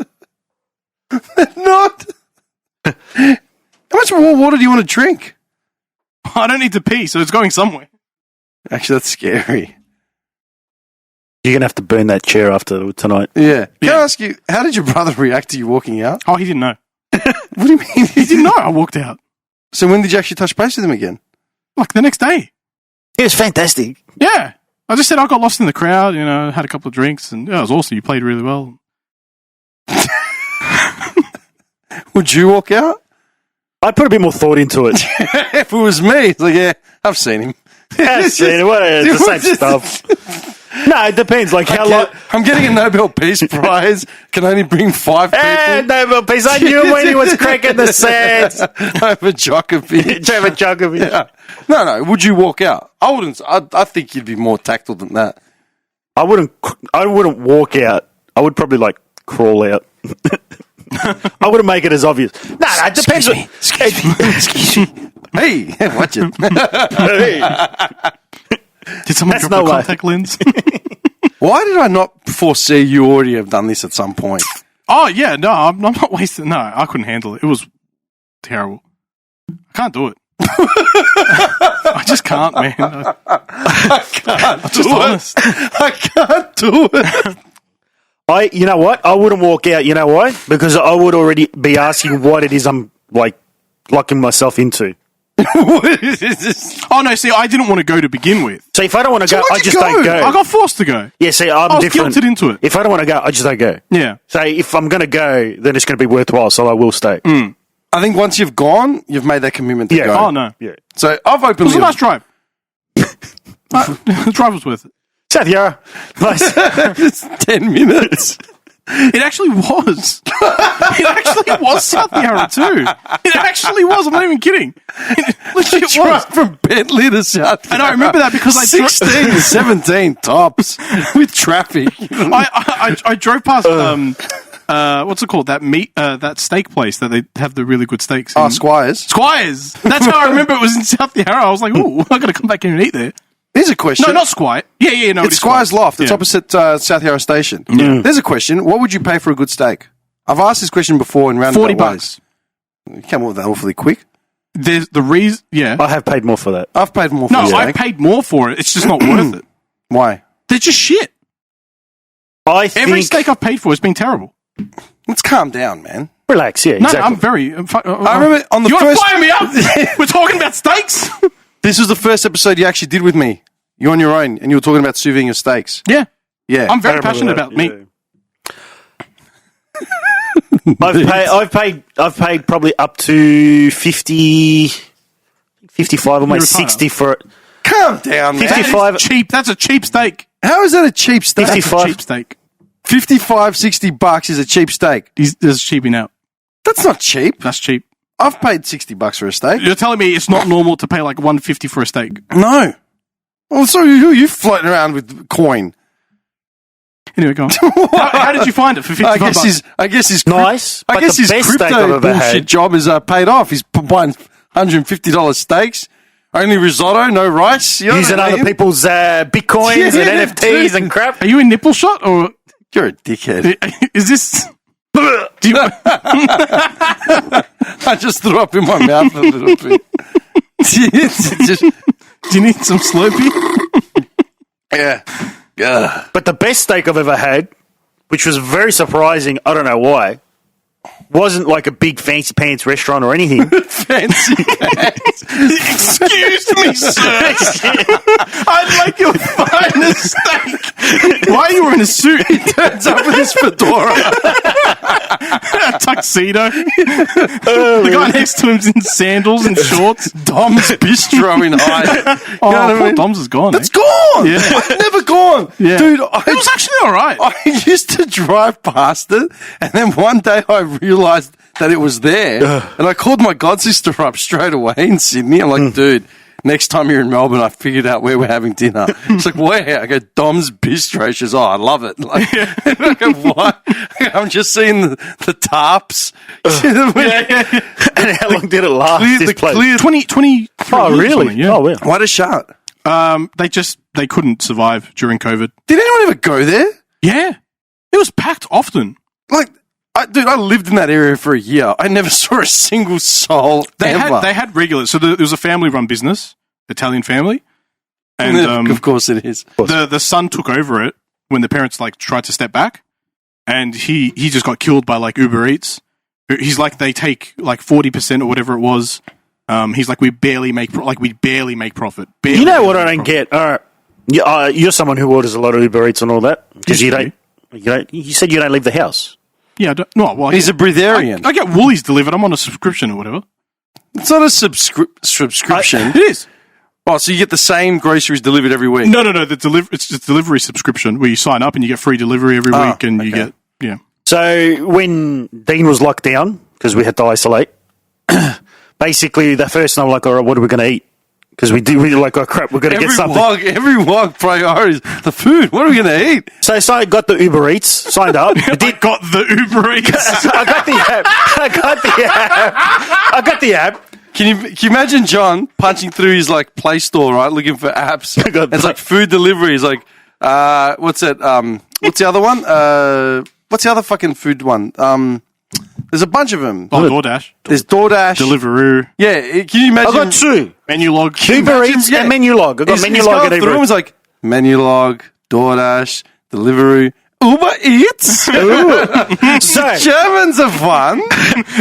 That nod? How much more water do you want to drink? I don't need to pee, so it's going somewhere. Actually, that's scary. You're going to have to burn that chair after tonight. Yeah. Can I ask you, how did your brother react to you walking out? Oh, he didn't know. What do you mean? He didn't know I walked out. So when did you actually touch base with him again? Like the next day. It was fantastic. Yeah. I just said I got lost in the crowd, had a couple of drinks, and it was awesome. You played really well. Would you walk out? I'd put a bit more thought into it. If it was me, it's like, yeah, I've seen him. I've seen it. It's the same stuff. No, it depends. Like how long. I'm getting a Nobel Peace Prize. Can only bring 5 people. Nobel Peace. I knew when he was cracking the sets. Over Djokovic. Yeah. No. Would you walk out? I wouldn't. I think you'd be more tactile than that. I wouldn't walk out. I would probably crawl out. I wouldn't make it as obvious. No, it depends. Excuse me. Hey, watch it. Hey. Did someone drop a contact lens? Why did I not foresee you already have done this at some point? Oh, yeah, no, I'm not wasting. No, I couldn't handle it. It was terrible. I can't do it. I just can't, man. I can't I'm just honest. I can't do it. You know what? I wouldn't walk out. You know why? Because I would already be asking what it is I'm locking myself into. What is this? Oh, no, see, I didn't want to go to begin with. So if I don't want to So go, why'd I you just go? don't go. I got forced to go. Yeah, see, I'm I was different. guilted into it. If I don't want to go, I just don't go. Yeah. So if I'm going to go, then it's going to be worthwhile, so I will stay. I think once you've gone, you've made that commitment to go. Oh, no. Yeah. So I've It openly... was a nice drive. The drive was worth it. South Yarra. Nice. It's 10 minutes. It actually was. It actually was South Yarra too. It actually was. I'm not even kidding. It legit was. Drive from Bentley to South Yarra. And I remember that because I 16 to 17 tops with traffic. I drove past what's it called? That steak place that they have the really good steaks. Squires. Squires. That's how I remember it was in South Yarra. I was like, ooh, I got to come back here and eat there. Here's a question. No, not Squire. Yeah, no. It's Squire's Loft. It's opposite South Yarra Station. Yeah. There's a question. What would you pay for a good steak? I've asked this question before in roundabout $40. You came up with that awfully quick. There's the reason. Yeah, I have paid more for that. I've paid more for no, a I steak. paid more for it. It's just not worth it. Why? They're just shit. Every steak I've paid for has been terrible. Let's calm down, man. Relax, yeah, No, exactly. I'm very. I remember on the you first... want to fire me up? We're talking about steaks. This was the first episode you actually did with me. You're on your own, and you were talking about sous vide your steaks. Yeah. Yeah. I'm very passionate about meat. I've paid probably up to 50, 55, almost 60 for it. Calm down, man. 55. That is cheap. That's a cheap steak. How is that a cheap steak? 55. That's a cheap steak. 55, 60 bucks is a cheap steak. That's cheaping out. That's not cheap. That's cheap. I've paid $60 for a steak. You're telling me it's not normal to pay like $150 for a steak? No. Well, so you floating around with coin. Anyway, go on. How did you find it for $55? I guess his nice. I but guess the his best steak I've crypto ever bullshit had. job is paid off. He's buying $150 steaks, only risotto, no rice. You know Using what I other mean? people's bitcoins and NFTs and crap. Are you in nipple shot or You're a dickhead. is this? Do you, I just threw up in my mouth a little bit. do you need some Slurpee? Yeah. Yeah. But the best steak I've ever had, which was very surprising, I don't know why, wasn't like a big fancy pants restaurant or anything. Fancy pants. Excuse me, sir. I'd like your finest steak. Why are you wearing a suit? He turns up with his fedora. A tuxedo. The guy next to him's in sandals and shorts. Dom's Bistro in Hyde. Oh, You know what I poor mean? Dom's is gone. That's eh? gone. Yeah. I've never gone. Yeah. Dude, It was actually all right. I used to drive past it, and then one day I realised that it was there, and I called my godsister up straight away in Sydney. I'm like, dude, next time you're in Melbourne, I figured out where we're having dinner. She's like, where? I go, Dom's Bistro. She goes, oh, I love it. Like, I go, what? I'm just seeing the tarps. And how long did it last? The clear 23 Oh, years, really? yeah. Oh, well. Why a shut? They couldn't survive during COVID. Did anyone ever go there? Yeah. It was packed often. Like, I lived in that area for a year. I never saw a single soul They ever. had regulars. So there was a family-run business, Italian family. And of course it is. the son took over it when the parents like tried to step back, and he just got killed by like Uber Eats. He's like they take like 40% or whatever it was. He's like we barely make profit. Barely you know what I don't get? You're someone who orders a lot of Uber Eats and all that because you said you don't leave the house. Yeah, he's a breatharian. I get Woolies delivered. I'm on a subscription or whatever. It's not a subscription. It is. Oh, so you get the same groceries delivered every week? No. It's just delivery subscription where you sign up and you get free delivery every week, and you get So when Dean was locked down because we had to isolate, basically the first night I'm like, all right, what are we going to eat? Because we like, oh crap, we're going to get something. Every vlog priorities the food. What are we going to eat? So I got the Uber Eats, signed up. I got the Uber Eats. I got the app. Can you imagine John punching through his like Play Store, right, looking for apps? It's like food delivery. He's like, what's it? What's the other one? What's the other fucking food one? There's a bunch of them. Oh, DoorDash. There's DoorDash. Deliveroo. Yeah, can you imagine? I got two. Menulog. Uber Eats and Menulog. I got Menulog at Uber. It was like Menulog, DoorDash, Deliveroo, Uber Eats. So Germans are fun.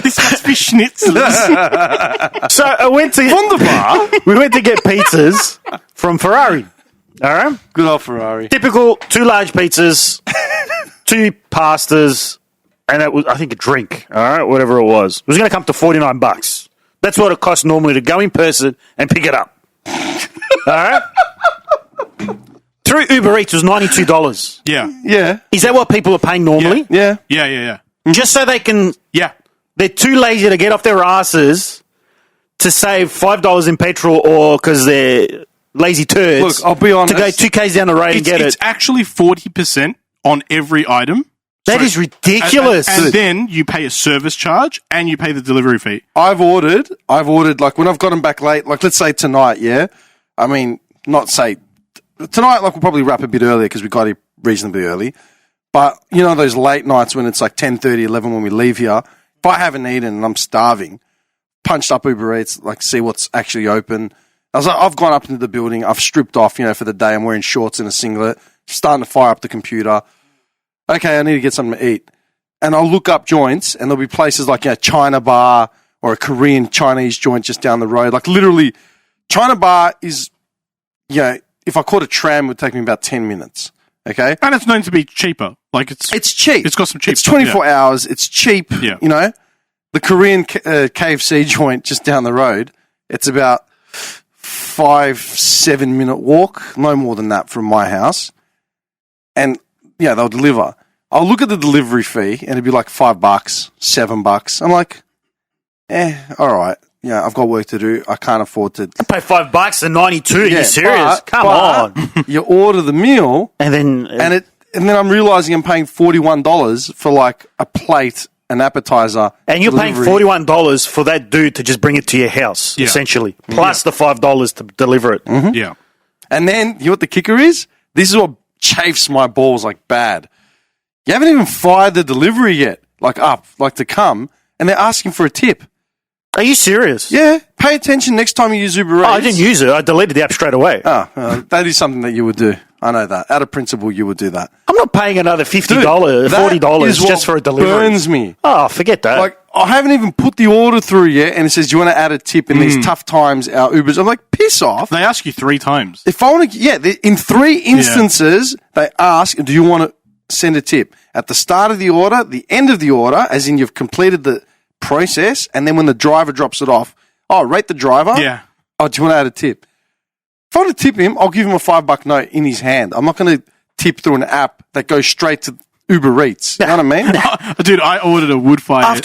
This must be schnitzels. So I went to Wunderbar. We went to get pizzas from Ferrari. All right, good old Ferrari. Typical 2 large pizzas, 2 pastas, and that was I think a drink. All right, whatever it was. It was going to come to $49. That's what it costs normally to go in person and pick it up. All right. Through Uber Eats was $92. Yeah. Is that what people are paying normally? Yeah. Just so they can. Yeah. They're too lazy to get off their asses to save $5 in petrol, or because they're lazy turds. Look, I'll be honest. To go 2 k's down the road and get It's actually 40% on every item. That is ridiculous. And then you pay a service charge and you pay the delivery fee. I've ordered like when I've gotten back late, like let's say tonight, yeah. I mean, not say tonight, like we'll probably wrap a bit earlier because we got here reasonably early. But you know those late nights when it's like 10:30, 11 when we leave here. If I haven't eaten and I'm starving, punched up Uber Eats, like see what's actually open. I was like, I've gone up into the building, I've stripped off, for the day. I'm wearing shorts and a singlet, starting to fire up the computer. Okay, I need to get something to eat. And I'll look up joints, and there'll be places like China Bar or a Korean Chinese joint just down the road. Like literally, China Bar is, if I caught a tram, it would take me about 10 minutes. Okay? And it's known to be cheaper. Like it's cheap. It's got some cheap It's 24 hours. It's cheap. Yeah. The Korean KFC joint just down the road, it's about 5-7 minute walk, no more than that from my house. And they'll deliver. I'll look at the delivery fee and it'd be like $5, $7. I'm like, all right. I've got work to do. I can't afford to. I pay $5 and 92. You're serious? Come on. You order the meal and then I'm realizing I'm paying $41 for like a plate, an appetizer, and you're paying $41 for that dude to just bring it to your house, essentially, plus the $5 to deliver it. Mm-hmm. Yeah, and then you know what the kicker is? This is what chafes my balls like bad. You haven't even fired the delivery yet, to come, and they're asking for a tip. Are you serious? Yeah. Pay attention next time you use Uber Eats. Oh, I didn't use it. I deleted the app straight away. That is something that you would do. I know that. Out of principle, you would do that. I'm not paying another $50, $40 just for a delivery. Burns me. Oh, forget that. Like, I haven't even put the order through yet, and it says, do you want to add a tip in these tough times, our Ubers? I'm like, piss off. They ask you 3 times. If I want to, in 3 instances, they ask, do you want to send a tip? At the start of the order, the end of the order, as in you've completed the process, and then when the driver drops it off, rate the driver. Yeah. Oh, do you want to add a tip? If I want to tip him, I'll give him a $5 note in his hand. I'm not going to tip through an app that goes straight to Uber Eats. You know what I mean? Dude, I ordered a wood-fired,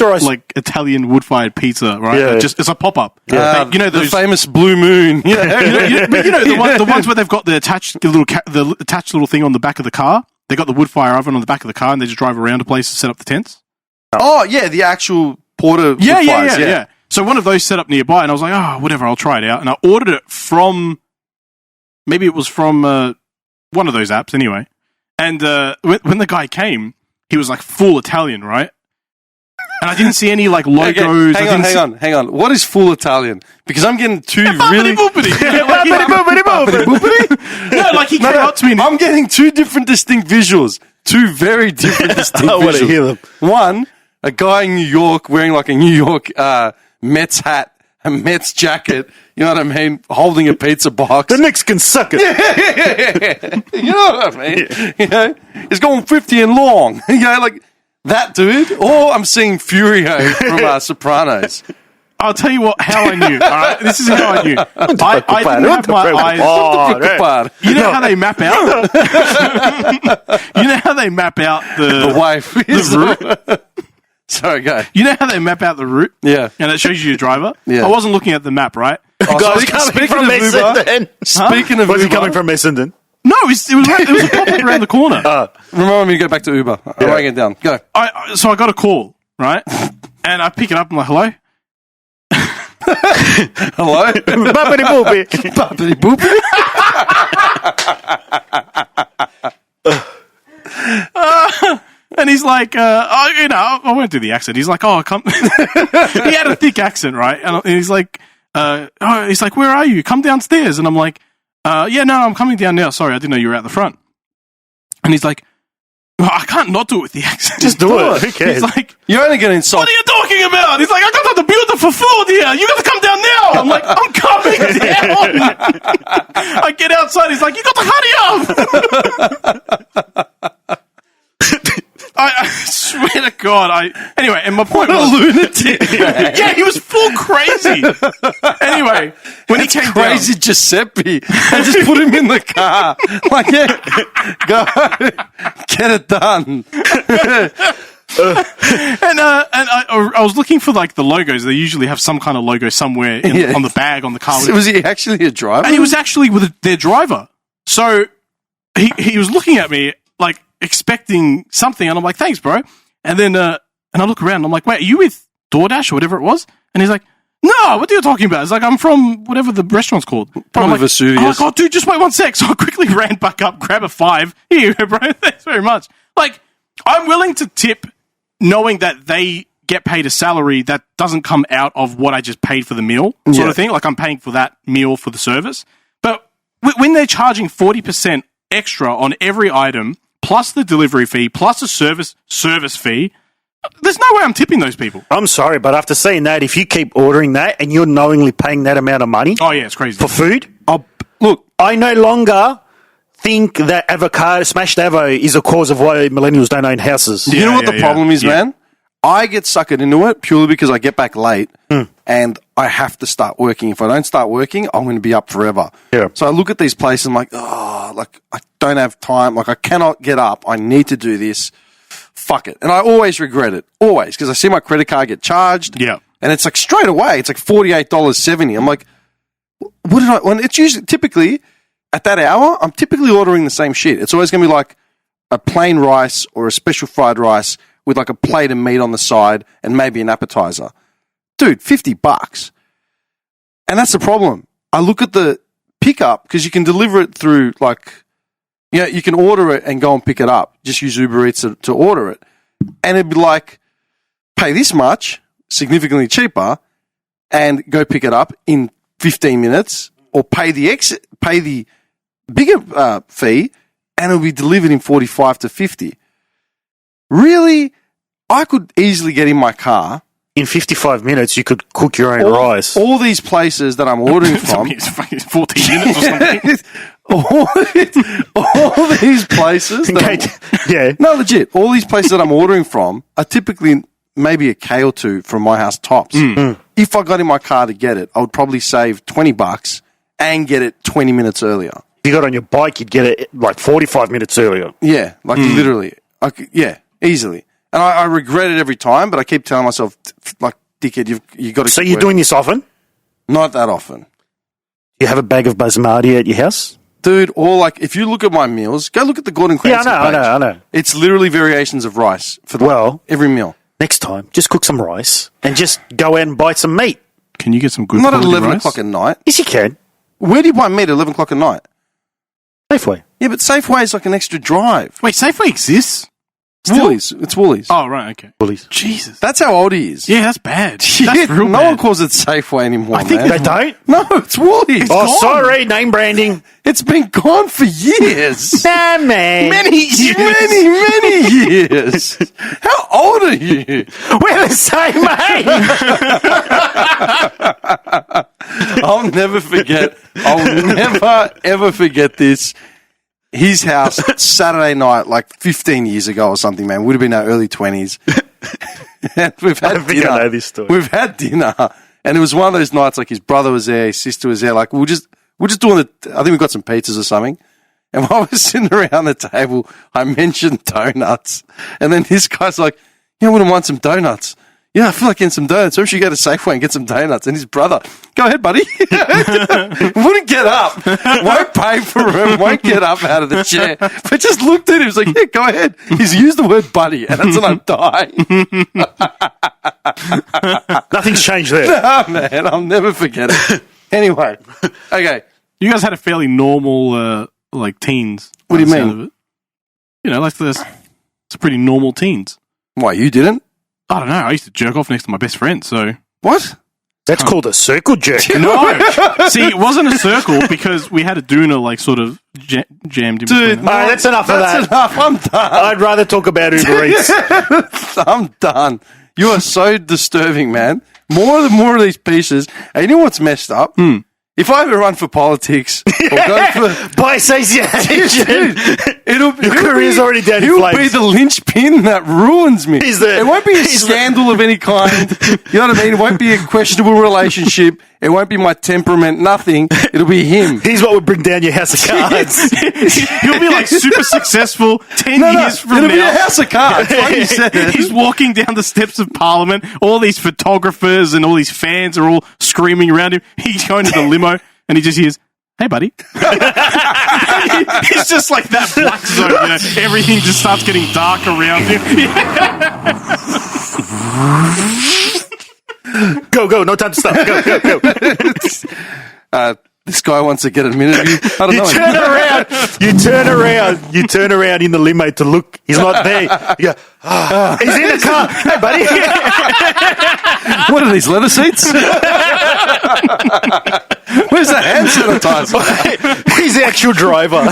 Italian wood-fired pizza, right? Yeah. It's a pop-up. Yeah. The famous Blue Moon. the ones where they've got the attached little thing on the back of the car. They got the wood-fire oven on the back of the car, and they just drive around a place to set up the tents. Oh, yeah, the actual porter wood-fires. Yeah. So one of those set up nearby, and I was like, whatever, I'll try it out. And I ordered it from, maybe it was from one of those apps anyway. And when the guy came, he was like full Italian, right? And I didn't see any like logos. Okay, hang on. What is full Italian? Because I'm getting two really. No, like he came up to me. I'm getting two different distinct visuals. Two very different distinct I want to hear visuals. them. One, a guy in New York wearing like a New York Mets hat, a Mets jacket. You know what I mean? Holding a pizza box. The Knicks can suck it. You know what I mean? You know, he's going 50 and long. You know, like that dude. Or I'm seeing Furio from Sopranos. I'll tell you how I knew. All right, this is how I knew. I didn't have my eyes. You know how they map out. You know how they map out the wife, the route. Sorry, go. You know how they map out the route? Yeah. And it shows you your driver? Yeah. I wasn't looking at the map, right? Speaking of Essendon. Speaking of was he Uber, coming from Essendon? No, it was a pop-up around the corner. Remind me to go back to Uber. I'm writing it down. Go. So I got a call, right? And I pick it up and I'm like, hello? Hello? Boppity boopy. Boppity boopy. And he's like, I won't do the accent. He's like, he had a thick accent, right? And he's like, where are you? Come downstairs. And I'm like, I'm coming down now. Sorry, I didn't know you were out the front. And he's like, I can't not do it with the accent. Just do it. Who cares? He's like, you're only going to insult. What are you talking about? He's like, I got the beautiful food here. You got to come down now. I'm like, I'm coming down. I get outside. He's like, you got to hurry up. I swear to God. Anyway, and my point was, lunatic. Yeah, he was full crazy. Anyway, when he came crazy down, Giuseppe, I just put him in the car. Like, yeah, go, get it done. And I was looking for like the logos. They usually have some kind of logo somewhere on the bag on the car. Was he actually a driver? And he was actually with their driver. So he was looking at me like expecting something, and I'm like, thanks, bro. And then and I look around and I'm like, wait, are you with DoorDash or whatever it was? And he's like, no, what are you talking about? It's like, I'm from whatever the restaurant's called. Probably like, Vesuvius. I'm like, oh, dude, just wait 1 sec. So I quickly ran back up, grab a $5. Here you go, bro. Thanks very much. Like, I'm willing to tip knowing that they get paid a salary that doesn't come out of what I just paid for the meal sort of thing. Like, I'm paying for that meal for the service. But when they're charging 40% extra on every item, plus the delivery fee, plus a service fee, there's no way I'm tipping those people. I'm sorry, but after seeing that, if you keep ordering that and you're knowingly paying that amount of money it's crazy. For food, look, I no longer think that smashed avo is a cause of why millennials don't own houses. You know what the problem is, man? I get suckered into it purely because I get back late and I have to start working. If I don't start working, I'm going to be up forever. Yeah. So I look at these places and I'm like, I don't have time. Like, I cannot get up. I need to do this. Fuck it. And I always regret it. Always. Because I see my credit card get charged. Yeah. And it's like straight away. It's like $48.70. I'm like, what did when it's usually typically at that hour, I'm typically ordering the same shit. It's always going to be like a plain rice or a special fried rice with like a plate of meat on the side and maybe an appetizer. Dude, $50. And that's the problem. I look at the pickup because you can deliver it through like, you can order it and go and pick it up. Just use Uber Eats to order it. And it'd be like, pay this much, significantly cheaper, and go pick it up in 15 minutes, or pay the bigger fee, and it'll be delivered in 45 to 50. Really, I could easily get in my car. In 55 minutes, you could cook your own rice. All these places that I'm ordering from. It's fucking 14 minutes or something. all these places. No, legit. All these places that I'm ordering from are typically maybe a K or two from my house tops. If I got in my car to get it, I would probably save $20 and get it 20 minutes earlier. If you got on your bike, you'd get it like 45 minutes earlier. Yeah, like literally. Easily. And I regret it every time, but I keep telling myself, like, dickhead, you got to. So you're doing this often? Not that often. You have a bag of basmati at your house? Dude, or like, if you look at my meals, go look at the Gordon Cranston page. I know. It's literally variations of rice for every meal. Next time, just cook some rice and just go out and buy some meat. Can you get some good Not at 11 rice? o'clock at night. Yes, you can. Where do you buy meat at 11 o'clock at night? Safeway. Yeah, but Safeway is like an extra drive. Wait, Safeway exists? Woolies. It's Woolies. Oh, right, okay. Woolies. Jesus. That's how old he is. Yeah, that's bad. Yeah, That's real no bad. one calls it Safeway anymore, I think man. they don't. No, it's Woolies. Oh, Gone. sorry, name branding. It's been gone for years. Nah, man. Many years. How old are you? We're the same age. I'll never forget. I'll never, ever forget this. His house, Saturday night, like 15 years ago or something, man. Would have been our early 20s. And we've had dinner. I know this story. We've had dinner. And it was one of those nights, like his brother was there, his sister was there. Like, we're just doing I think we got some pizzas or something. And while we're sitting around the table, I mentioned donuts. And then this guy's like, I wouldn't want some donuts. Yeah, I feel like getting some donuts. Maybe we should go to Safeway and get some donuts. And his brother, go ahead, buddy. Wouldn't get up. Won't pay for him. Won't get up out of the chair. But just looked at him. He's like, yeah, go ahead. He's used the word buddy. And that's when I'm dying. Nothing's changed there. No, man. I'll never forget it. Anyway. Okay. You guys had a fairly normal, teens. What do you by the sound mean? of it. You know, it's pretty normal teens. Why, you didn't? I don't know. I used to jerk off next to my best friend, so... What? That's called a circle jerk. No. See, it wasn't a circle because we had a doona, sort of jammed in between. Dude, no, that's enough of that. That's enough. I'm done. I'd rather talk about Uber Eats. I'm done. You are so disturbing, man. More of these pieces. And you know what's messed up? If I ever run for politics or go for... By association. Your career's already dead. He'll be the linchpin that ruins me. It won't be a scandal of any kind. You know what I mean? It won't be a questionable relationship. It won't be my temperament. Nothing. It'll be him. He's what would bring down your house of cards. He'll be super successful 10 years from it'll now. Be a house of cards. Like you said. He's walking down the steps of Parliament. All these photographers and all these fans are all screaming around him. He's going to the limo and he just hears, hey, buddy. He's just like that black zone, you know. Everything just starts getting dark around him. Go, no time to stop. Go. This guy wants to get an interview. I don't know. You turn around in the limo to look. He's not there. You go, he's in the car. Hey, buddy. What are these, leather seats? Where's the hand sanitizer? He's the actual driver.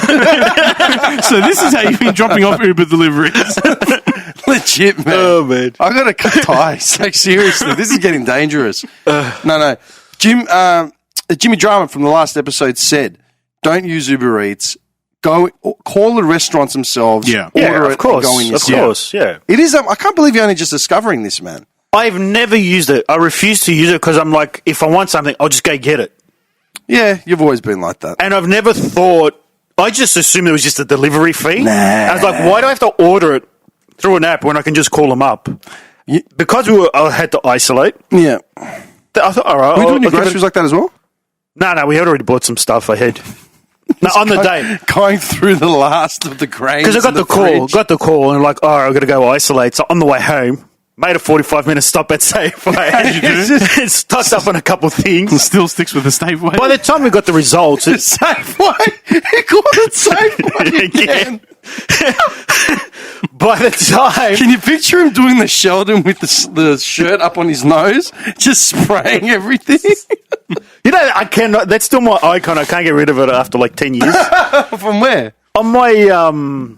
So this is how you've been dropping off Uber deliveries. Legit, man. Oh, man. I got to cut ties. Like, seriously, this is getting dangerous. No. Jimmy Drama from the last episode said, don't use Uber Eats. Go call the restaurants themselves. Yeah. Order Of it course. and go in Of yourself. course, yeah. It is. I can't believe you're only just discovering this, man. I've never used it. I refuse to use it because I'm like, if I want something, I'll just go get it. Yeah, you've always been like that. And I've never thought, I just assumed it was just a delivery fee. Nah. I was like, why do I have to order it through an app when I can just call them up? Because I had to isolate. Yeah. I thought, all right. Are we doing your groceries like that as well? No, we had already bought some stuff ahead. No, on the day. Going through the last of the grains. Because I got the call, and I'm like, oh, I've got to go isolate. So on the way home, made a 45-minute stop at Safeway. How'd you do? Stocked up on a couple of things. And still sticks with the Safeway. By the time we got the results... Safeway? He called it Safeway again. By the time... Can you picture him doing the Sheldon with the shirt up on his nose? Just spraying everything? You know, I cannot... That's still my icon. I can't get rid of it after like 10 years. From where? On my...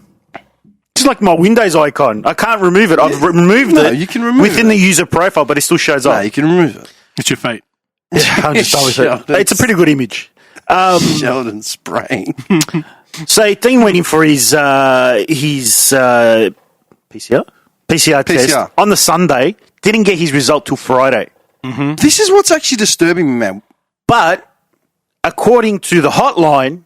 It's like my Windows icon. I can't remove it. I've removed it. You can remove within the user profile, but it still shows up. No, you can remove it. It's your fate. I'm just done with it. It's a pretty good image. Sheldon spraying. So Dean went in for his PCR test on the Sunday. Didn't get his result till Friday. Mm-hmm. This is what's actually disturbing me, man. But according to the hotline,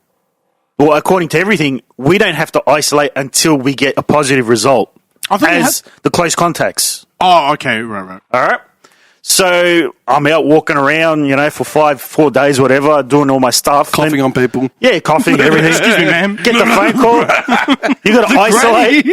or according to everything, we don't have to isolate until we get a positive result as the close contacts. Oh, okay, right. All right. So I'm out walking around, for 4 days, whatever, doing all my stuff. Coughing on people. Yeah, coughing, everything. Excuse me, ma'am. Get the phone call. You got to isolate.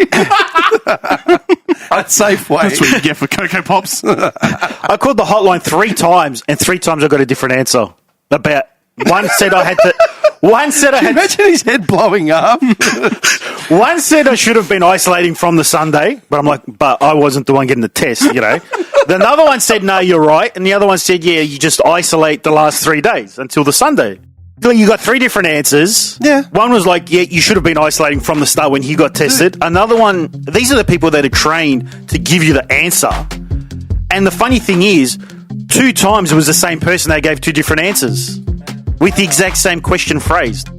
At Safeway. That's what you get for Cocoa Pops. I called the hotline 3 times, and 3 times I got a different answer about One said I had to. One said I had. Imagine his head blowing up. One said I should have been isolating from the Sunday, but I'm like, but I wasn't the one getting the test, you know. Then the other one said, no, you're right, and the other one said, yeah, you just isolate the last 3 days until the Sunday. You got 3 different answers. Yeah. One was like, yeah, you should have been isolating from the start when he got tested. Another one, these are the people that are trained to give you the answer. And the funny thing is, 2 times it was the same person that gave 2 different answers with the exact same question phrased.